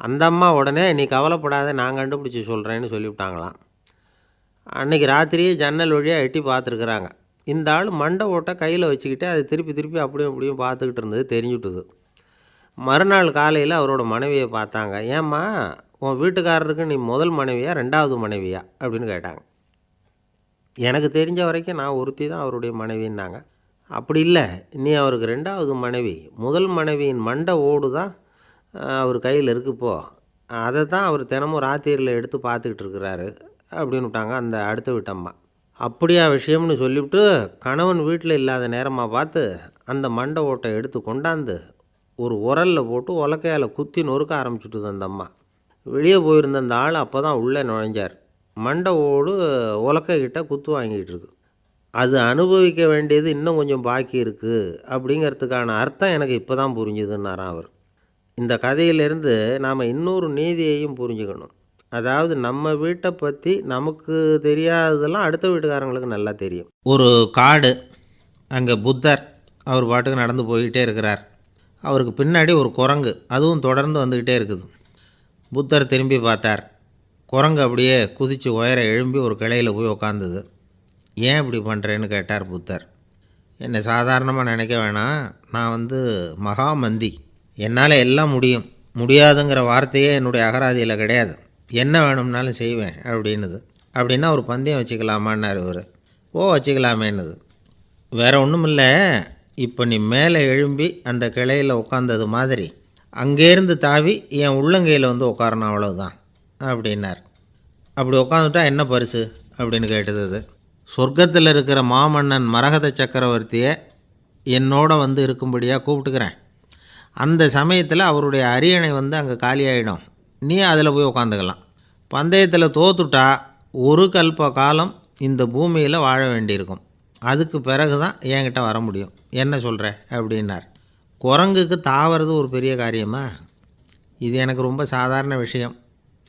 அந்த அம்மா உடனே, நீ கவலைப்படாத, நான் கண்டுபிடிச்சி சொல்கிறேன்னு சொல்லிவிட்டாங்களாம். அன்றைக்கி ராத்திரியே ஜன்னல் வழியாக எட்டி பார்த்துருக்குறாங்க. இந்த ஆள் மண்டை ஓட்டை கையில் வச்சுக்கிட்டு அதை திருப்பி திருப்பி அப்படியும் அப்படியும் பார்த்துக்கிட்டு இருந்தது தெரிஞ்சுட்டுது. மறுநாள் காலையில் அவரோட மனைவியை பார்த்தாங்க. ஏம்மா, உன் வீட்டுக்காரருக்கு நீ முதல் மனைவியா 2வது மனைவியா அப்படின்னு கேட்டாங்க. எனக்கு தெரிஞ்ச வரைக்கும் நான் ஒருத்தி தான் அவருடைய மனைவின்னாங்க. அப்படி இல்லை, நீ அவருக்கு 2வது மனைவி. முதல் மனைவியின் மண்டை ஓடு தான் அவர் கையில் இருக்குப்போ, அதை தான் அவர் தினமும் ராத்திரியில் எடுத்து பார்த்துக்கிட்டு இருக்கிறாரு அப்படின்னு விட்டாங்க அந்த அடுத்த வீட்டம்மா. அப்படியா விஷயம்னு சொல்லிவிட்டு கணவன் வீட்டில் இல்லாத நேரமாக பார்த்து அந்த மண்டை ஓட்டை எடுத்து கொண்டாந்து ஒரு உரலில் போட்டு உலக்கையால் குத்தி நொறுக்க ஆரம்பிச்சுட்டுது அந்த அம்மா. வெளியே போயிருந்த அந்த ஆள் அப்போ தான் உள்ளே நுழைஞ்சார். மண்டை ஓடு உலக்கைக்கிட்ட குத்து வாங்கிட்டு இருக்கு. அது அனுபவிக்க வேண்டியது இன்னும் கொஞ்சம் பாக்கி இருக்குது அப்படிங்கிறதுக்கான அர்த்தம் எனக்கு இப்போ தான் புரிஞ்சுதுன்னாராம் அவர். இந்த கதையிலேருந்து நாம் இன்னொரு நீதியையும் புரிஞ்சுக்கணும். அதாவது நம்ம வீட்டை பற்றி நமக்கு தெரியாததெல்லாம் அடுத்த வீட்டுக்காரங்களுக்கு நல்லா தெரியும். ஒரு காடு, அங்கே புத்தர் அவர் பாட்டுக்கு நடந்து போய்கிட்டே இருக்கிறார். அவருக்கு பின்னாடி ஒரு குரங்கு, அதுவும் தொடர்ந்து வந்துக்கிட்டே இருக்குது. புத்தர் திரும்பி பார்த்தார். குரங்கு அப்படியே குதித்து உயர எழும்பி ஒரு கிளையில் போய் உக்காந்துது. ஏன் இப்படி பண்ணுறேன்னு கேட்டார் புத்தர். என்னை சாதாரணமாக நினைக்க வேணாம், நான் மகாமந்தி, என்னால் எல்லாம் முடியும், முடியாதுங்கிற வார்த்தையே என்னுடைய அகராதியில் கிடையாது, என்ன வேணும்னாலும் செய்வேன் அப்படின்னுது. அப்படின்னா ஒரு பந்தயம் வச்சுக்கலாமான்னார் இவர். ஓ, வச்சுக்கலாமேன்னுது. வேறு ஒன்றும் இல்லை, இப்போ நீ மேலே எழும்பி அந்த கிளையில் உட்காந்தது மாதிரி அங்கேருந்து தாவி என் உள்ளங்கையில் உட்காரணும், அவ்வளவுதான் அப்படின்னார். அப்படி உட்காந்துட்டா என்ன பரிசு அப்படின்னு கேட்டது அது. சொர்க்கத்தில் இருக்கிற மாமன்னன் மரகத சக்கரவர்த்தியை என்னோட இருக்கும்படியாக கூப்பிட்டுக்கிறேன். அந்த சமயத்தில் அவருடைய அரியணை அங்கே காலியாகிடும், நீ அதில் போய் உட்காந்துக்கலாம். பந்தயத்தில் தோத்துட்டா ஒரு கல்ப காலம் இந்த பூமியில் வாழ வேண்டியிருக்கும், அதுக்கு பிறகு தான் என்கிட்ட வர முடியும், என்ன சொல்கிற அப்படின்னார். குரங்குக்கு தாவறது ஒரு பெரிய காரியமா? இது எனக்கு ரொம்ப சாதாரண விஷயம்,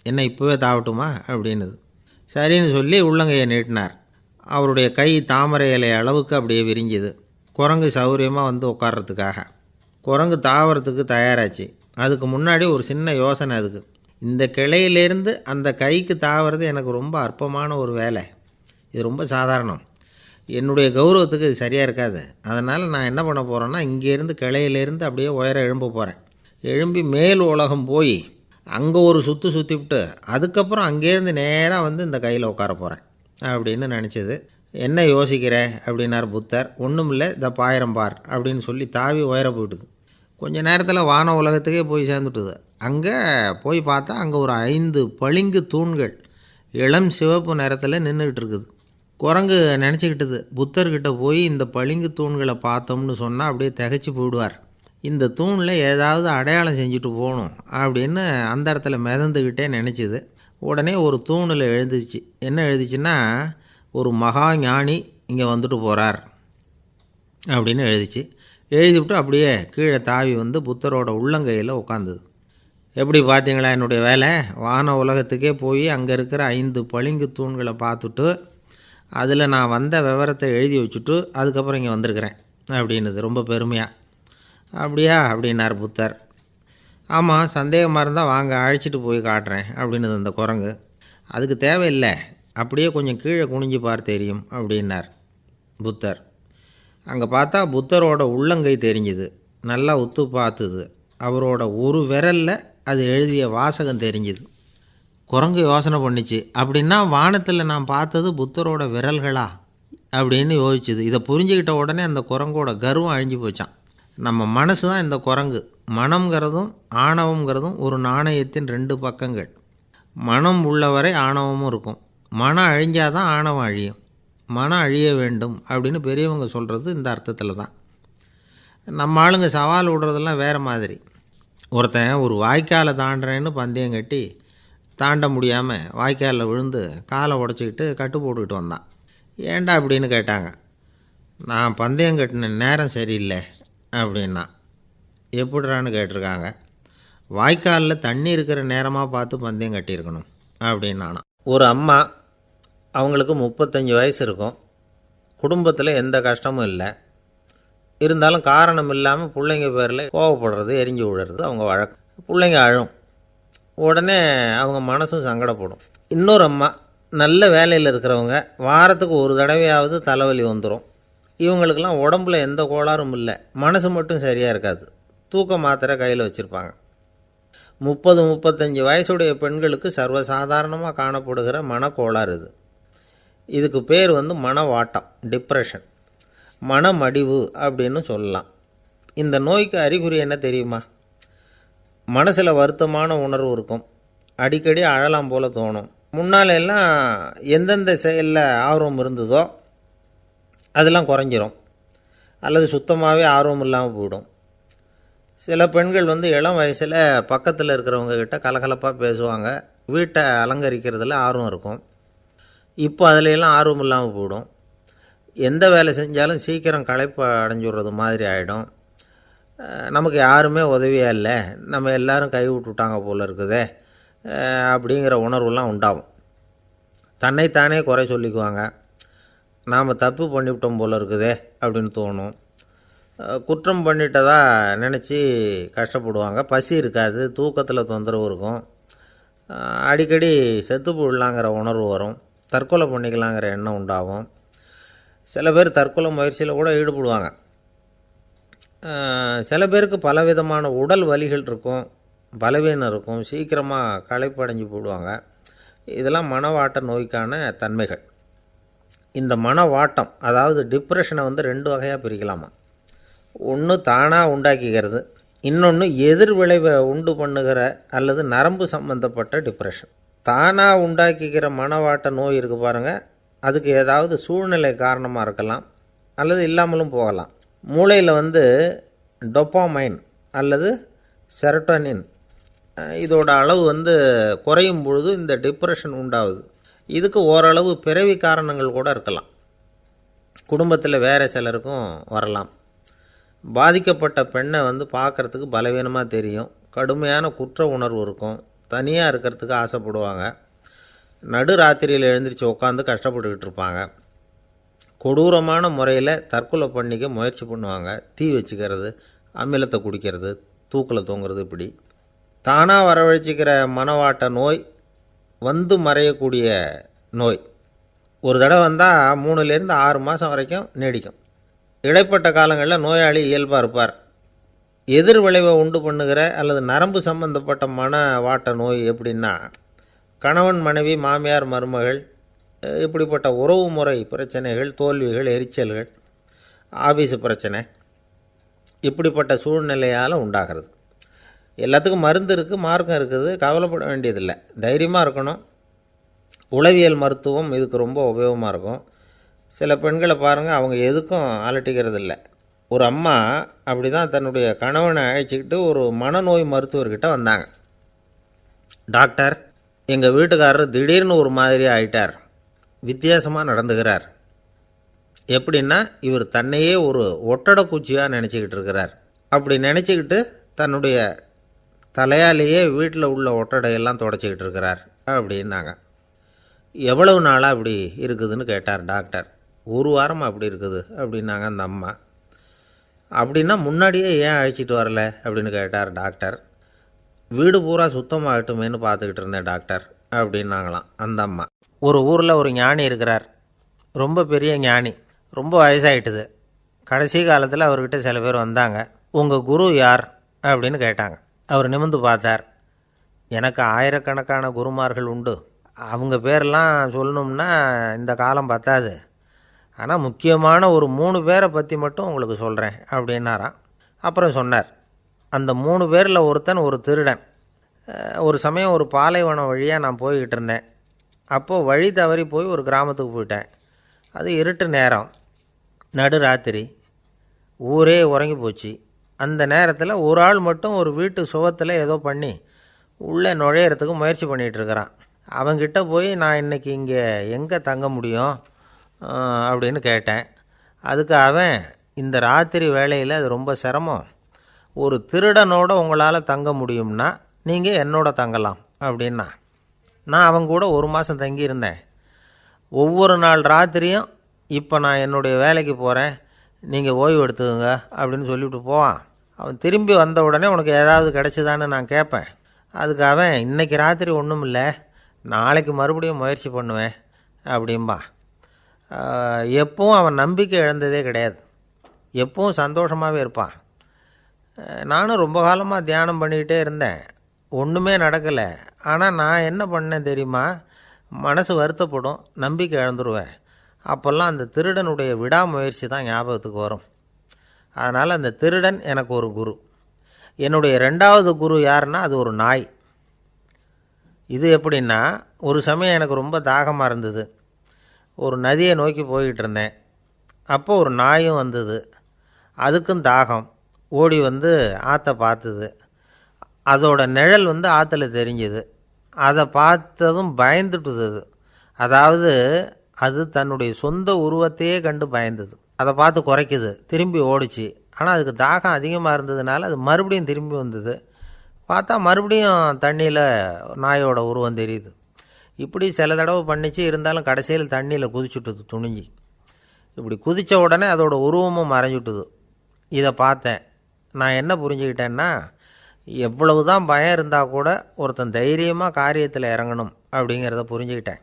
என்ன இப்போவே தாவட்டுமா அப்படின்னுது. சரின்னு சொல்லி உள்ளங்கையை நீட்டினார். அவருடைய கை தாமரை இலை அளவுக்கு அப்படியே விரிஞ்சுது. குரங்கு சௌகரியமாக உட்கார்றதுக்காக. குரங்கு தாவறதுக்கு தயாராச்சு. அதுக்கு முன்னாடி ஒரு சின்ன யோசனை அதுக்கு. இந்த கிளையிலேருந்து அந்த கைக்கு தாவறது எனக்கு ரொம்ப அற்பமான ஒரு வேலை, இது ரொம்ப சாதாரணம், என்னுடைய கௌரவத்துக்கு இது சரியாக இருக்காது. அதனால் நான் என்ன பண்ண போகிறேன்னா, இங்கேருந்து கிளையிலேருந்து அப்படியே உயர எழும்ப போகிறேன். எழும்பி மேல் உலகம் போய் அங்கே ஒரு சுற்றிவிட்டு அதுக்கப்புறம் அங்கேருந்து நேராக இந்த கையில் உட்கார போகிறேன் அப்படின்னு நினச்சிது. என்ன யோசிக்கிற அப்படின்னார் புத்தர். ஒன்றும் இல்லை, இந்த பாயிரம் பார் அப்படின்னு சொல்லி தாவி உயர போயிட்டுது. கொஞ்ச நேரத்தில் வான உலகத்துக்கே போய் சேர்ந்துட்டுது. அங்கே போய் பார்த்தா அங்கே ஒரு 5 பளிங்கு தூண்கள் இளம் சிவப்பு நிறத்தில் நின்றுக்கிட்டு இருக்குது. குரங்கு நினச்சிக்கிட்டது, புத்தர்கிட்ட போய் இந்த பளிங்கு தூண்களை பார்த்தோம்னு சொன்னால் அப்படியே திகைச்சி போயிடுவார், இந்த தூணில் ஏதாவது அடையாளம் செஞ்சுட்டு போகணும் அப்படின்னு அந்த இடத்துல மிதந்துக்கிட்டே நினச்சிது. உடனே ஒரு தூணில் எழுதிச்சு. என்ன எழுதிச்சுன்னா, ஒரு மகா ஞானி இங்கே வந்துட்டு போகிறார் அப்படின்னு எழுதிச்சு. எழுதிவிட்டு அப்படியே கீழே தாவி புத்தரோட உள்ளங்கையில் உட்காந்துது. எப்படி பார்த்தீங்களா என்னுடைய வேலை? வான உலகத்துக்கே போய் அங்கே இருக்கிற 5 பளிங்கு தூண்களை பார்த்துட்டு அதில் நான் வந்த விவரத்தை எழுதி வச்சுட்டு அதுக்கப்புறம் இங்கே வந்திருக்கிறேன் அப்படின்னுது ரொம்ப பெருமையாக. அப்படியா அப்படின்னார் புத்தர். ஆமாம், சந்தேகமாக இருந்தால் வாங்க, அழைச்சிட்டு போய் காட்டுறேன் அப்படின்னுது அந்த குரங்கு. அதுக்கு தேவையில்லை, அப்படியே கொஞ்சம் கீழே குனிஞ்சு பார் தெரியும் அப்படின்னார் புத்தர். அங்கே பார்த்தா புத்தரோட உள்ளங்கை தெரிஞ்சுது. நல்லா உத்து பார்த்துது. அவரோட ஒரு விரலில் அது எழுதிய வாசகம் தெரிஞ்சுது. குரங்கு யோசனை பண்ணிச்சு, அப்படின்னா வானத்தில் நான் பார்த்தது புத்தரோட விரல்களா அப்படின்னு யோசிச்சுது. இதை புரிஞ்சுக்கிட்ட உடனே அந்த குரங்கோட கர்வம் அழிஞ்சு போச்சான். நம்ம மனசு தான் இந்த குரங்கு. மனம்ங்கிறதும் ஆணவங்கிறதும் ஒரு நாணயத்தின் 2 பக்கங்கள். மனம் உள்ளவரை ஆணவமும் இருக்கும். மனம் அழிஞ்சாதான் ஆணவம் அழியும். மனம் அழிய வேண்டும் அப்படின்னு பெரியவங்க சொல்கிறது இந்த அர்த்தத்தில் தான். நம்ம ஆளுங்க சவால் விடுறதெல்லாம் வேறு மாதிரி. ஒருத்தன் ஒரு வாய்க்காலை தாண்டுறேன்னு பந்தயம் கட்டி தாண்ட முடியாமல் வாய்க்காலில் விழுந்து காலை உடச்சிக்கிட்டு கட்டு போட்டுக்கிட்டு வந்தான். ஏன்டா அப்படின்னு கேட்டாங்க. நான் பந்தயம் கட்டின நேரம் சரியில்லை அப்படின்னா. எப்படிறான்னு கேட்டிருக்காங்க. வாய்க்காலில் தண்ணி இருக்கிற நேரமாக பார்த்து பந்தயம் கட்டியிருக்கணும் அப்படின்னானா. ஒரு அம்மா, அவங்களுக்கு 35 வயசு இருக்கும். குடும்பத்தில் எந்த கஷ்டமும் இல்லை. இருந்தாலும் காரணம் இல்லாமல் பிள்ளைங்க பேரில் கோவப்படுறது, எரிஞ்சு விழுறது அவங்க வழக்கம். பிள்ளைங்க அழும். உடனே அவங்க மனசும் சங்கடப்படும். இன்னொரு அம்மா, நல்ல வேலையில் இருக்கிறவங்க, வாரத்துக்கு ஒரு தடவையாவது தலைவலி வந்துடும். இவங்களுக்கெல்லாம் உடம்புல எந்த கோளாறும் இல்லை, மனசு மட்டும் சரியாக இருக்காது. தூக்க மாத்திரை கையில் வச்சுருப்பாங்க. 30-35 வயசுடைய பெண்களுக்கு சர்வசாதாரணமாக காணப்படுகிற மனக்கோளாறு இது. இதுக்கு பேர் மனவாட்டம், டிப்ரெஷன், மனமடிவு அப்படின்னு சொல்லலாம். இந்த நோய்க்கு அறிகுறி என்ன தெரியுமா? மனசில் வருத்தமான உணர்வு இருக்கும். அடிக்கடி அழலாம் போல் தோணும். முன்னால் எல்லாம் எந்தெந்த செயலில் ஆர்வம் இருந்ததோ அதெல்லாம் குறைஞ்சிரும், அல்லது சுத்தமாகவே ஆர்வம் இல்லாமல் போயிடும். சில பெண்கள் இளம் வயசில் பக்கத்தில் இருக்கிறவங்க கிட்ட கலகலப்பாக பேசுவாங்க. வீட்டை அலங்கரிக்கிறதுல ஆர்வம் இருக்கும். இப்போ அதிலெல்லாம் ஆர்வம் இல்லாமல் போயிடும். எந்த வேலை செஞ்சாலும் சீக்கிரம் களைப்பு அடைஞ்சுடுறது மாதிரி ஆகிடும். நமக்கு யாருமே உதவியாக இல்லை, நம்ம எல்லோரும் கை விட்டுட்டாங்க போல் இருக்குதே அப்படிங்கிற உணர்வுலாம் உண்டாகும். தன்னைத்தானே குறை சொல்லிக்குவாங்க. நாம் தப்பு பண்ணிவிட்டோம் போல் இருக்குதே அப்படின்னு தோணும். குற்றம் பண்ணிட்டதா நினச்சி கஷ்டப்படுவாங்க. பசி இருக்காது, தூக்கத்தில் தொந்தரவு இருக்கும். அடிக்கடி செத்து போடலாங்கிற உணர்வு வரும். தற்கொலை பண்ணிக்கலாங்கிற எண்ணம் உண்டாகும். சில பேர் தற்கொலை முயற்சியில் கூட ஈடுபடுவாங்க. சில பேருக்கு பலவிதமான உடல் வலிகள் இருக்கும், பலவீனம் இருக்கும், சீக்கிரமாக களைப்படைஞ்சு போடுவாங்க. இதெல்லாம் மனவாட்ட நோய்க்கான தன்மைகள். இந்த மனவாட்டம், அதாவது டிப்ரெஷனை 2 வகையாக பிரிக்கலாமா. ஒன்று தானாக உண்டாக்கிக்கிறது, இன்னொன்று எதிர் விளைவை உண்டு பண்ணுகிற அல்லது நரம்பு சம்பந்தப்பட்ட டிப்ரெஷன். தானாக உண்டாக்கிக்கிற மனவாட்ட நோய் இருக்குது பாருங்கள், அதுக்கு ஏதாவது சூழ்நிலை காரணமாக இருக்கலாம், அல்லது இல்லாமலும் போகலாம். மூளையில் டொப்பாமைன் அல்லது செரட்டோனின் இதோட அளவு குறையும் பொழுது இந்த டிப்ரெஷன் உண்டாகுது. இதுக்கு ஓரளவு பிறவி காரணங்கள் கூட இருக்கலாம். குடும்பத்தில் வேறு சிலருக்கும் வரலாம். பாதிக்கப்பட்ட பெண்ணை பார்க்குறதுக்கு பலவீனமாக தெரியும். கடுமையான குற்ற உணர்வு இருக்கும். தனியாக இருக்கிறதுக்கு ஆசைப்படுவாங்க. நடு ராத்திரியில் எழுந்திரிச்சு உட்காந்து கஷ்டப்பட்டுக்கிட்டு இருப்பாங்க. கொடூரமான முறையில் தற்கொலை பண்ணிக்க முயற்சி பண்ணுவாங்க. தீ வச்சுக்கிறது, அமிலத்தை குடிக்கிறது, தூக்கில் தூங்குறது. இப்படி தானாக வரவழைச்சிக்கிற மனவாட்ட நோய் மறையக்கூடிய நோய். ஒரு தடவை வந்தால் 3லேருந்து 6 மாதம் வரைக்கும் நீடிக்கும். இடைப்பட்ட காலங்களில் நோயாளி இயல்பாக இருப்பார். எதிர் விளைவை உண்டு பண்ணுகிற அல்லது நரம்பு சம்பந்தப்பட்ட மனவாட்ட நோய் எப்படின்னா, கணவன் மனைவி, மாமியார் மருமகள், இப்படிப்பட்ட உறவு முறை பிரச்சனைகள், தோல்விகள், எரிச்சல்கள், ஆஃபீஸு பிரச்சனை, இப்படிப்பட்ட சூழ்நிலையால் உண்டாகிறது. எல்லாத்துக்கும் மருந்து இருக்குது, மார்க்கம் இருக்குது, கவலைப்பட வேண்டியதில்லை, தைரியமாக இருக்கணும். உளவியல் மருத்துவம் இதுக்கு ரொம்ப உபயோகமாக இருக்கும். சில பெண்களை பாருங்கள், அவங்க எதுக்கும் அலட்டிக்கிறது இல்லை. ஒரு அம்மா அப்படி தான் தன்னுடைய கணவனை அழைச்சிக்கிட்டு ஒரு மனநோய் மருத்துவர்கிட்ட வந்தாங்க. டாக்டர், எங்கள் வீட்டுக்காரர் திடீர்னு ஒரு மாதிரி ஆயிட்டார், வித்தியாசமாக நடந்துக்கிறார். எப்படின்னா, இவர் தன்னையே ஒரு ஒட்டடை குச்சியாக நினச்சிக்கிட்டு இருக்கிறார். அப்படி நினச்சிக்கிட்டு தன்னுடைய தலையாலேயே வீட்டில் உள்ள ஒட்டடையெல்லாம் தொடச்சிக்கிட்டு இருக்கிறார் அப்படின்னாங்க. எவ்வளவு நாளாக அப்படி இருக்குதுன்னு கேட்டார் டாக்டர். 1 வாரமாக அப்படி இருக்குது அப்படின்னாங்க அந்த அம்மா. அப்படின்னா முன்னாடியே ஏன் அழைச்சிட்டு வரல அப்படின்னு கேட்டார் டாக்டர். வீடு பூரா சுத்தமாகட்டுமேனு பார்த்துக்கிட்டு இருந்தேன் டாக்டர் அப்படின்னாங்களாம் அந்த அம்மா. ஒரு ஊரில் ஒரு ஞானி இருக்கிறார். ரொம்ப பெரிய ஞானி. ரொம்ப வயசாகிட்டுது. கடைசி காலத்தில் அவர்கிட்ட சில பேர் வந்தாங்க. உங்கள் குரு யார் அப்படின்னு கேட்டாங்க. அவர் நிமிர்ந்து பார்த்தார். எனக்கு ஆயிரக்கணக்கான குருமார்கள் உண்டு, அவங்க பேரெல்லாம் சொல்லணும்னா இந்த காலம் பத்தாது. ஆனால் முக்கியமான ஒரு 3 பேரை பற்றி மட்டும் உங்களுக்கு சொல்கிறேன் அப்படின்னாராம். அப்புறம் சொன்னார், அந்த 3 பேரில் ஒருத்தன் ஒரு திருடன். ஒரு சமயம் ஒரு பாலைவனம் வழியாக நான் போய்கிட்டு இருந்தேன். அப்போது வழி தவறி போய் ஒரு கிராமத்துக்கு போயிட்டேன். அது இருட்டு நேரம், நடு ராத்திரி, ஊரே உறங்கி போச்சு. அந்த நேரத்தில் ஒரு ஆள் மட்டும் ஒரு வீட்டு சுவத்தில் ஏதோ பண்ணி உள்ளே நுழையிறதுக்கு முயற்சி பண்ணிகிட்ருக்கிறான். அவங்கிட்ட போய் நான் இன்றைக்கி இங்கே எங்கே தங்க முடியும் அப்படின்னு கேட்டேன். அதுக்கு அவன், இந்த ராத்திரி வேளையில் அது ரொம்ப சிரமம், ஒரு திருடனோட உங்களால் தங்க முடியும்னா நீங்கள் என்னோட தங்கலாம் அப்படின்னா. நான் அவங்க கூட 1 மாதம் தங்கியிருந்தேன். ஒவ்வொரு நாள் ராத்திரியும் இப்போ நான் என்னுடைய வேலைக்கு போகிறேன், நீங்கள் ஓய்வு எடுத்துக்கோங்க அப்படின்னு சொல்லிவிட்டு போவான். அவன் திரும்பி வந்த உடனே உனக்கு ஏதாவது கிடச்சிதான்னு நான் கேட்பேன். அதுக்கு அவன், இன்றைக்கி ராத்திரி ஒன்றும் இல்லை, நாளைக்கு மறுபடியும் முயற்சி பண்ணுவேன் அப்படின்பா. எப்பவும் அவன் நம்பிக்கை இழந்ததே கிடையாது, எப்பவும் சந்தோஷமாகவே இருப்பான். நானும் ரொம்ப காலமாக தியானம் பண்ணிக்கிட்டே இருந்தேன், ஒன்றுமே நடக்கலை. ஆனால் நான் என்ன பண்ணேன் தெரியுமா, மனசு வருத்தப்படும், நம்பிக்கை இழந்துருவேன். அப்போல்லாம் அந்த திருடனுடைய விடாமுயற்சி தான் ஞாபகத்துக்கு வரும். அதனால் அந்த திருடன் எனக்கு ஒரு குரு. என்னுடைய 2வது குரு யாருன்னா அது ஒரு நாய். இது எப்படின்னா, ஒரு சமயம் எனக்கு ரொம்ப தாகமாக இருந்தது. ஒரு நதியை நோக்கி போய்கிட்டு இருந்தேன். அப்போது ஒரு நாயும் வந்தது. அதுக்கும் தாகம். ஓடி வந்து ஆற்றை பார்த்துது. அதோட நிழல் வந்து ஆற்றுல தெரிஞ்சுது. அதை பார்த்ததும் பயந்துட்டுது. அதாவது அது தன்னுடைய சொந்த உருவத்தையே கண்டு பயந்தது. அதை பார்த்து குறைக்குது, திரும்பி ஓடிச்சு. ஆனால் அதுக்கு தாகம் அதிகமாக இருந்ததுனால அது மறுபடியும் திரும்பி வந்தது. பார்த்தா மறுபடியும் தண்ணியில் நாயோட உருவம் தெரியுது. இப்படி சில தடவை பண்ணிச்சு. இருந்தாலும் கடைசியில் தண்ணியில் குதிச்சுட்டுது துணிஞ்சி. இப்படி குதித்த உடனே அதோட உருவமும் மறைஞ்சுட்டுது. இதை பார்த்தேன். நான் என்ன புரிஞ்சுக்கிட்டேன்னா, எவ்வளவு தான் பயம் இருந்தால் கூட ஒருத்தன் தைரியமாக காரியத்தில் இறங்கணும் அப்படிங்கிறத புரிஞ்சுக்கிட்டேன்.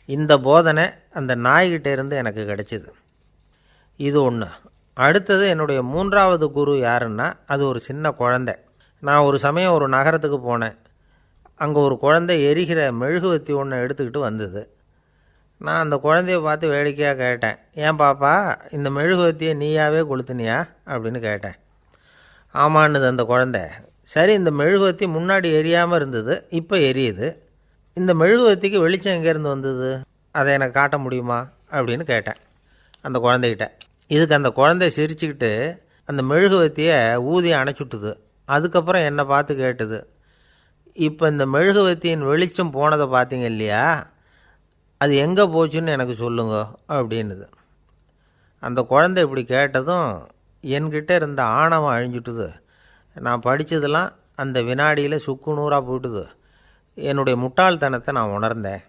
இந்த போதனை அந்த நாய்கிட்ட இருந்து எனக்கு கிடைச்சிது. இது ஒன்று. அடுத்தது என்னுடைய 3வது குரு யாருன்னா அது ஒரு சின்ன குழந்தை. நான் ஒரு சமயம் ஒரு நகரத்துக்கு போனேன். அங்கே ஒரு குழந்தை எரிகிற மெழுகுவத்தி ஒன்று எடுத்துக்கிட்டு வந்தது. நான் அந்த குழந்தைய பார்த்து வேடிக்கையாக கேட்டேன், ஏன் பாப்பா, இந்த மெழுகுவத்தியை நீயாவே கொளுத்துனியா அப்படின்னு கேட்டேன். ஆமான்னுது அந்த குழந்தை. சரி, இந்த மெழுகுவத்தி முன்னாடி எரியாமல் இருந்தது, இப்போ எரியுது. இந்த மெழுகுவத்திக்கு வெளிச்சம் எங்கேருந்து வந்தது, அதை எனக்கு காட்ட முடியுமா அப்படின்னு கேட்டேன் அந்த குழந்தைகிட்ட. இதுக்கு அந்த குழந்தை சிரிச்சுக்கிட்டு அந்த மெழுகுவத்தியை ஊதி அணைச்சுட்டுது. அதுக்கப்புறம் என்னை பார்த்து கேட்டுது, இப்போ இந்த மெழுகுவத்தியின் வெளிச்சம் போனதை பார்த்தீங்க இல்லையா, அது எங்கே போச்சுன்னு எனக்கு சொல்லுங்க அப்படின்னுது. அந்த குழந்தை இப்படி கேட்டதும் என்கிட்ட இருந்த ஆணவம் அழிஞ்சுட்டுது. நான் படித்ததெல்லாம் அந்த வினாடியில் சுக்கு நூறாக போயிட்டுது. என்னுடைய முட்டாள்தனத்தை நான் உணர்ந்தேன்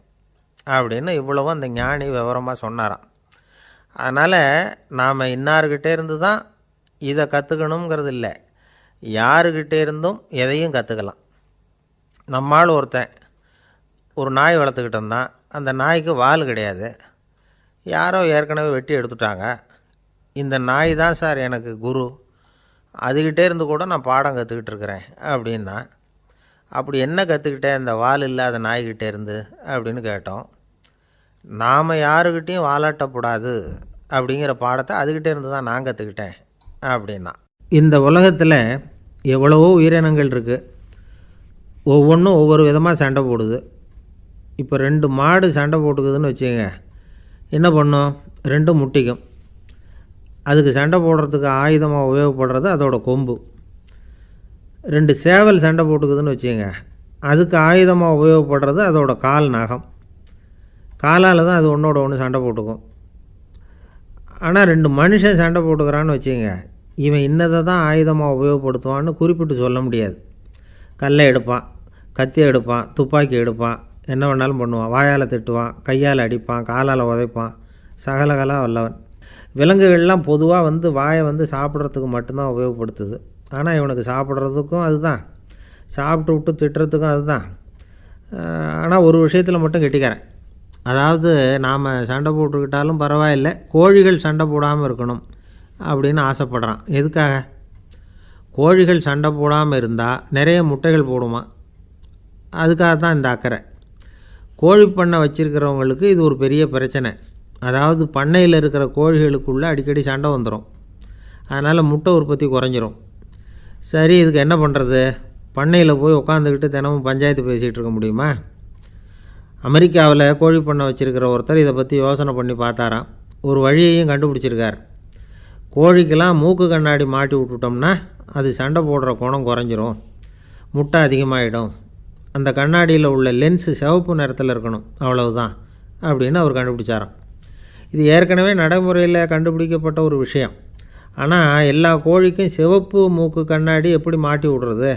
அப்படின்னு இவ்வளவும் அந்த ஞானி விவரமாக சொன்னாராம். அதனால் நாம் இன்னார்கிட்டே இருந்து தான் இதை கற்றுக்கணுங்கிறது இல்லை, யாருக்கிட்டே இருந்தும் எதையும் கற்றுக்கலாம். நம்மால் ஒருத்தன் ஒரு நாய் வளர்த்துக்கிட்டு இருந்தான். அந்த நாய்க்கு வால் கிடையாது. யாரோ ஏற்கனவே வெட்டி எடுத்துட்டாங்க. இந்த நாய் தான் சார் எனக்கு குரு, அதுக்கிட்டே இருந்து கூட நான் பாடம் கற்றுக்கிட்டு இருக்கிறேன் அப்படின்னா. அப்படி என்ன கற்றுக்கிட்டேன் இந்த வால் இல்லாத நாய்கிட்டே இருந்து அப்படின்னு கேட்டோம். நாம் யாருக்கிட்டையும் வாலாட்டக்கூடாது அப்படிங்கிற பாடத்தை அதுக்கிட்டே இருந்து தான் நான் கற்றுக்கிட்டேன் அப்படின்னா. இந்த உலகத்தில் எவ்வளவோ உயிரினங்கள் இருக்குது, ஒவ்வொன்றும் ஒவ்வொரு விதமாக சண்டை போடுது. இப்போ 2 மாடு சண்டை போட்டுக்குதுன்னு வச்சுக்கோங்க, என்ன பண்ணும், 2 முட்டிக்கும். அதுக்கு சண்டை போடுறதுக்கு ஆயுதமாக உபயோகப்படுறது அதோட கொம்பு. 2 சேவல் சண்டை போட்டுக்குதுன்னு வச்சுக்கோங்க, அதுக்கு ஆயுதமாக உபயோகப்படுறது அதோட கால் நகம். காலால் தான் அது ஒன்றோட ஒன்று சண்டை போட்டுக்கும். ஆனால் 2 மனுஷன் சண்டை போட்டுக்கிறான்னு வச்சுக்கோங்க, இவன் இன்னதை தான் ஆயுதமாக உபயோகப்படுத்துவான்னு குறிப்பிட்டு சொல்ல முடியாது. கல்லை எடுப்பான், கத்தி எடுப்பான், துப்பாக்கி எடுப்பான், என்ன வேணாலும் பண்ணுவான். வாயால் திட்டுவான், கையால் அடிப்பான், காலால் உதைப்பான், சகலகலாக வல்லவன். விலங்குகள்லாம் பொதுவாக வாயை சாப்பிட்றதுக்கு மட்டும்தான் உபயோகப்படுத்துது. ஆனால் இவனுக்கு சாப்பிட்றதுக்கும் அதுதான், சாப்பிட்டு விட்டு திட்டுறதுக்கும் அதுதான். ஆனால் ஒரு விஷயத்தில் மட்டும் கெட்டிக்கிறேன். அதாவது நாம் சண்டை போட்டுக்கிட்டாலும் பரவாயில்லை, கோழிகள் சண்டை போடாமல் இருக்கணும் அப்படின்னு ஆசைப்படுறான். எதுக்காக? கோழிகள் சண்டை போடாமல் இருந்தால் நிறைய முட்டைகள் போடுமா, அதுக்காக தான் இந்த அக்கறை. கோழி பண்ணை வச்சுருக்கிறவங்களுக்கு இது ஒரு பெரிய பிரச்சனை. அதாவது பண்ணையில் இருக்கிற கோழிகளுக்குள்ளே அடிக்கடி சண்டை வந்துடும். அதனால் முட்டை உற்பத்தி குறைஞ்சிரும். சரி, இதுக்கு என்ன பண்ணுறது? பண்ணையில் போய் உட்காந்துக்கிட்டு தினமும் பஞ்சாயத்து பேசிகிட்டு இருக்க முடியுமா? அமெரிக்காவில் கோழி பண்ணை வச்சுருக்கிற ஒருத்தர் இதை பற்றி யோசனை பண்ணி பார்த்தாராம். ஒரு வழியையும் கண்டுபிடிச்சிருக்கார். கோழிக்கெல்லாம் மூக்கு கண்ணாடி மாட்டி விட்டுட்டோம்னா அது சண்டை போடுற குணம் குறைஞ்சிரும், முட்டை அதிகமாகிடும். அந்த கண்ணாடியில் உள்ள லென்ஸு சிவப்பு நிறத்தில் இருக்கணும், அவ்வளவுதான் அப்படின்னு அவர் கண்டுபிடிச்சாராம். இது ஏற்கனவே நடைமுறையில் கண்டுபிடிக்கப்பட்ட ஒரு விஷயம். ஆனால் எல்லா கோழிக்கும் சிவப்பு மூக்கு கண்ணாடி எப்படி மாட்டி விடுறது?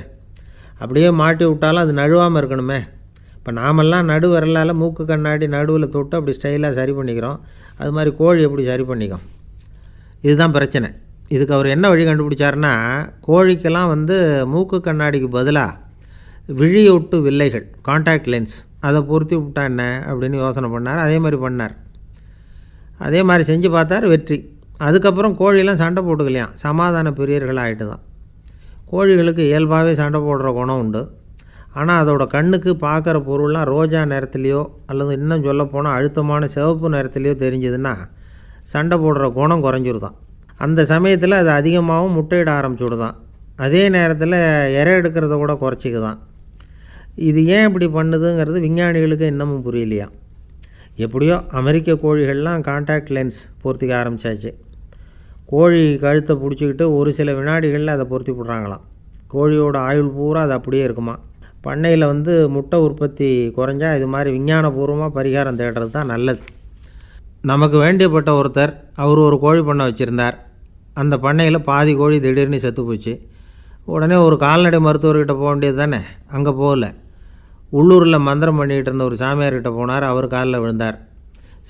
அப்படியே மாட்டி விட்டாலும் அது நழுவாமல் இருக்கணுமே. இப்போ நாமெல்லாம் நடு விரலால் மூக்கு கண்ணாடி நடுவில் தொட்டு அப்படி ஸ்டைலாக சரி பண்ணிக்கிறோம். அது மாதிரி கோழி எப்படி சரி பண்ணிக்கும்? இதுதான் பிரச்சனை. இதுக்கு அவர் என்ன வழி கண்டுபிடிச்சாருன்னா, கோழிக்கெல்லாம் மூக்கு கண்ணாடிக்கு பதிலாக விழியொட்டு வில்லைகள், காண்டாக்ட் லென்ஸ், அதை பொருத்தி விட்டா என்ன அப்படின்னு யோசனை பண்ணார். அதே மாதிரி பண்ணார். அதே மாதிரி செஞ்சு பார்த்தார், வெற்றி. அதுக்கப்புறம் கோழியெல்லாம் சண்டை போட்டுக்கலையாம், சமாதான பிரியர்களாக ஆகிட்டு தான். கோழிகளுக்கு இயல்பாகவே சண்டை போடுற குணம் உண்டு. ஆனால் அதோட கண்ணுக்கு பார்க்குற பொருள்லாம் ரோஜா நிறத்துலையோ அல்லது இன்னும் சொல்லப்போனால் அழுத்தமான சிவப்பு நிறத்துலையோ தெரிஞ்சதுன்னா சண்டை போடுற குணம் குறைஞ்சிருதான். அந்த சமயத்தில் அது அதிகமாகவும் முட்டையிட ஆரம்பிச்சுடுதான். அதே நேரத்தில் இறை எடுக்கிறத கூட குறைச்சிக்குதான். இது ஏன் இப்படி பண்ணுதுங்கிறது விஞ்ஞானிகளுக்கு இன்னமும் புரியலையா. எப்படியோ அமெரிக்க கோழிகள்லாம் காண்டாக்ட் லென்ஸ் பொருத்திக்க ஆரம்பித்தாச்சு. கோழி கழுத்தை பிடிச்சிக்கிட்டு ஒரு சில வினாடிகளில் அதை பொருத்தி விட்றாங்களாம். கோழியோட ஆயுள் பூரா அது அப்படியே இருக்குமா. பண்ணையில் முட்டை உற்பத்தி குறைஞ்சா இது மாதிரி விஞ்ஞானபூர்வமாக பரிகாரம் தேடுறது தான் நல்லது. நமக்கு வேண்டியப்பட்ட ஒருத்தர், அவர் ஒரு கோழி பண்ணை வச்சுருந்தார். அந்த பண்ணையில் பாதி கோழி திடீர்னு செத்து போச்சு. உடனே ஒரு கால்நடை மருத்துவர்கிட்ட போக வேண்டியது தானே. அங்கே போகல. உள்ளூரில் மந்திரம் பண்ணிகிட்டு இருந்த ஒரு சாமியார்கிட்ட போனார். அவர் காலில் விழுந்தார்.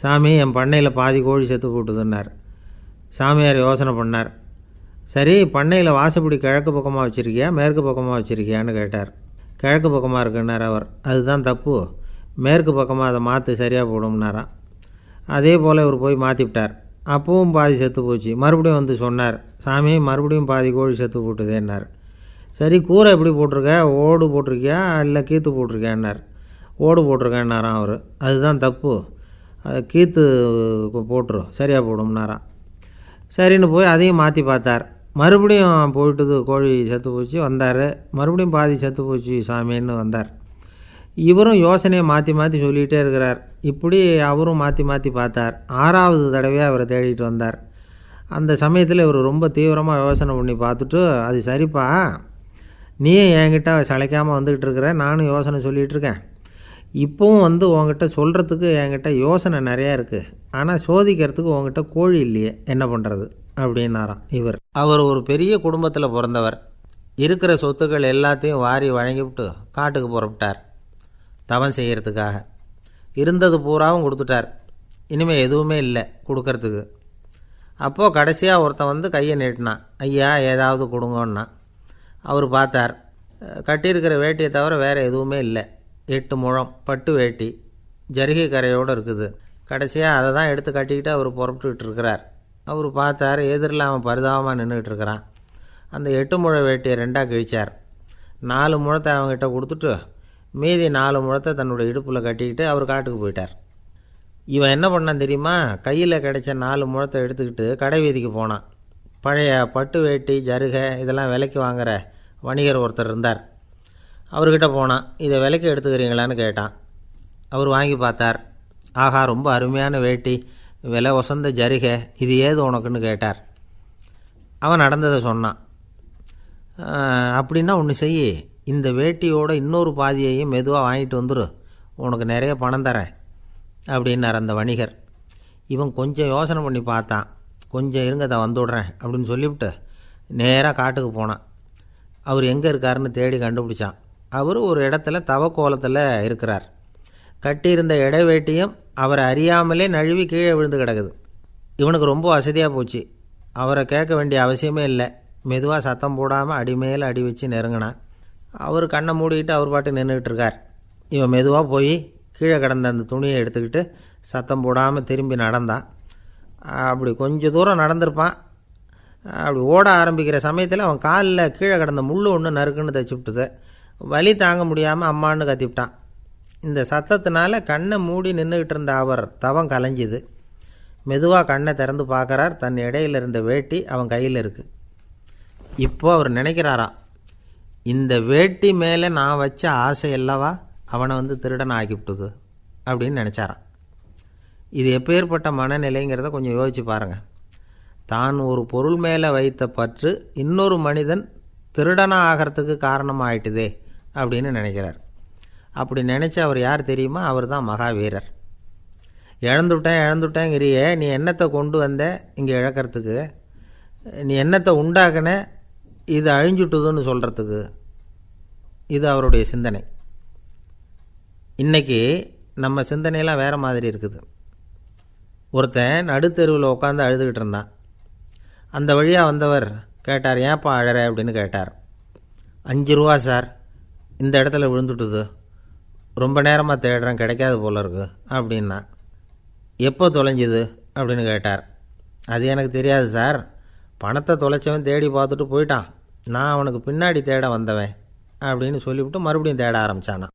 சாமி, என் பண்ணையில் பாதி கோழி செத்து போட்டுதுன்னார். சாமியார் யோசனை பண்ணார். சரி, பண்ணையில் வாசப்படி கிழக்கு பக்கமாக வச்சுருக்கியா மேற்கு பக்கமாக வச்சுருக்கியான்னு கேட்டார். கிழக்கு பக்கமாக இருக்குன்னார் அவர். அதுதான் தப்பு, மேற்கு பக்கமாக அதை மாற்று, சரியாக போடும்னாராம். அதே போல் இவர் போய் மாற்றிவிட்டார். அப்பவும் பாதி செத்து போச்சு. மறுபடியும் சொன்னார், சாமி மறுபடியும் பாதி கோழி செத்து போட்டுதேன்னார். சரி, கூரை எப்படி போட்டிருக்க, ஓடு போட்டிருக்கியா இல்லை கீத்து போட்டிருக்கியான்னார். ஓடு போட்டிருக்கேன்னாராம் அவர். அதுதான் தப்பு, அது கீத்து போட்டுரு, சரியாக போடும்னாராம். சரின்னு போய் அதையும் மாற்றி பார்த்தார். மறுபடியும் போயிட்டுது, கோழி செத்து போச்சு. வந்தார். மறுபடியும் பாதி செத்து போச்சு சாமின்னு வந்தார். இவரும் யோசனையை மாற்றி மாற்றி சொல்லிகிட்டே இருக்கிறார். இப்படி அவரும் மாற்றி மாற்றி பார்த்தார். 6வது தடவையாக அவரை தேடிட்டு வந்தார். அந்த சமயத்தில் இவர் ரொம்ப தீவிரமாக யோசனை பண்ணி பார்த்துட்டு, அது சரிப்பா, நீயும் என்கிட்ட சளைக்காமல் வந்துக்கிட்டு இருக்கிற, நானும் யோசனை சொல்லிகிட்டு இருக்கேன். இப்போவும் உங்ககிட்ட சொல்கிறதுக்கு என்கிட்ட யோசனை நிறையா இருக்குது. ஆனால் சோதிக்கிறதுக்கு உங்ககிட்ட கோழி இல்லையே, என்ன பண்ணுறது அப்படின்னாராம் இவர். அவர் ஒரு பெரிய குடும்பத்தில் பிறந்தவர். இருக்கிற சொத்துக்கள் எல்லாத்தையும் வாரி வழங்கிவிட்டு காட்டுக்கு புறப்பட்டார் தவம் செய்கிறதுக்காக. இருந்தது பூராவும் கொடுத்துட்டார். இனிமேல் எதுவுமே இல்லை கொடுக்கறதுக்கு. அப்போது கடைசியாக ஒருத்தன் கையை நீட்டினான். ஐயா, ஏதாவது கொடுங்கன்னா. அவர் பார்த்தார். கட்டியிருக்கிற வேட்டியை தவிர வேறு எதுவுமே இல்லை. 8 முழம் பட்டு வேட்டி, ஜரிகை கரையோடு இருக்குது. கடைசியாக அதை தான் எடுத்து கட்டிக்கிட்டு அவர் புறப்பட்டுக்கிட்டு இருக்கிறார். அவர் பார்த்தார், எதிரில் அவன் பரிதாபமாக நின்றுக்கிட்டு இருக்கிறான். அந்த 8 முழ வேட்டியை 2ஆக கிழிச்சார். 4 முழத்தை அவங்ககிட்ட கொடுத்துட்டு மீதி 4 முழத்தை தன்னுடைய இடுப்பில் கட்டிக்கிட்டு அவர் காட்டுக்கு போயிட்டார். இவன் என்ன பண்ணான் தெரியுமா? கையில் கிடைச்ச 4 முழத்தை எடுத்துக்கிட்டு கடை வீதிக்கு போனான். பழைய பட்டு வேட்டி, ஜருகை இதெல்லாம் விலைக்கு வாங்குகிற வணிகர் ஒருத்தர் இருந்தார். அவர்கிட்ட போனான். இதை விலைக்கு எடுத்துக்கிறீங்களான்னு கேட்டான். அவர் வாங்கி பார்த்தார். ஆகா, ரொம்ப அருமையான வேட்டி, விலை வசந்த ஜருகை, இது ஏது உனக்குன்னு கேட்டார். அவன் நடந்ததை சொன்னான். அப்படின்னா ஒன்று செய், இந்த வேட்டியோட இன்னொரு பாதியையும் மெதுவாக வாங்கிட்டு வந்துரு, உனக்கு நிறைய பணம் தரேன் அப்படின்னார் அந்த வணிகர். இவன் கொஞ்சம் யோசனை பண்ணி பார்த்தான். கொஞ்சம் இருங்க, அதை வந்துவிட்றேன் அப்படின்னு சொல்லிவிட்டு நேராக காட்டுக்கு போனான். அவர் எங்கே இருக்காருன்னு தேடி கண்டுபிடிச்சான். அவர் ஒரு இடத்துல தவக்கோலத்தில் இருக்கிறார். கட்டியிருந்த இடைவேட்டியும் அவரை அறியாமலே நழுவி கீழே விழுந்து கிடக்குது. இவனுக்கு ரொம்ப வசதியாக போச்சு. அவரை கேட்க வேண்டிய அவசியமே இல்லை. மெதுவாக சத்தம் போடாமல் அடிமேல் அடி வச்சு நெருங்கினான். அவர் கண்ணை மூடிக்கிட்டு அவர் பாட்டு நின்றுக்கிட்டு இருக்கார். இவன் மெதுவாக போய் கீழே கிடந்த அந்த துணியை எடுத்துக்கிட்டு சத்தம் போடாமல் திரும்பி நடந்தான். அப்படி கொஞ்சம் தூரம் நடந்திருப்பான். அப்படி ஓட ஆரம்பிக்கிற சமயத்தில் அவன் காலில் கீழே கிடந்த முள் ஒன்று நறுக்குன்னு தைச்சி விட்டுது. வலி தாங்க முடியாமல் அம்மான்னு கத்திவிட்டான். இந்த சத்தத்தினால கண்ணை மூடி நின்றுக்கிட்டு இருந்த அவர் தவம் கலைஞ்சிது. மெதுவாக கண்ணை திறந்து பார்க்குறார். தன் இடையில் இருந்த வேட்டி அவன் கையில் இருக்குது. இப்போ அவர் நினைக்கிறாராம், இந்த வேட்டி மேலே நான் வச்ச ஆசை அல்லவா அவனை திருடனை ஆக்கிவிட்டுது அப்படின்னு நினச்சாரான். இது எப்பேற்பட்ட மனநிலைங்கிறத கொஞ்சம் யோசிச்சு பாருங்கள். தான் ஒரு பொருள் மேலே வைத்த பற்று இன்னொரு மனிதன் திருடனாக ஆகிறதுக்கு காரணமாக ஆயிட்டுதே அப்படின்னு நினைக்கிறார். அப்படி நினச்ச அவர் யார் தெரியுமா? அவர் தான் மகாவீரர். இழந்துட்டேங்கிறியே, நீ என்னத்தை கொண்டு வந்த இங்கே இழக்கிறதுக்கு? நீ என்னத்தை உண்டாக்குன இது அழிஞ்சுட்டுதுன்னு சொல்கிறதுக்கு? இது அவருடைய சிந்தனை. இன்றைக்கி நம்ம சிந்தனையெல்லாம் வேறு மாதிரி இருக்குது. ஒருத்தன் நடுத்தெருவில் உட்காந்து அழுதுகிட்டு இருந்தான். அந்த வழியாக வந்தவர் கேட்டார், ஏன்ப்பா அழற அப்படின்னு கேட்டார். 5 ரூபா சார், இந்த இடத்துல விழுந்துட்டுது, ரொம்ப நேரமாக தேடுறேன், கிடைக்காது போல இருக்கு அப்படின்னா. எப்போ தொலைஞ்சுது அப்படின்னு கேட்டார். அது எனக்கு தெரியாது சார், பணத்தை தொலைச்சவன் தேடி பார்த்துட்டு போயிட்டான், நான் அவனுக்கு பின்னாடி தேட வந்தவன் அப்படின்னு சொல்லிவிட்டு மறுபடியும் தேட ஆரம்பித்தானான்.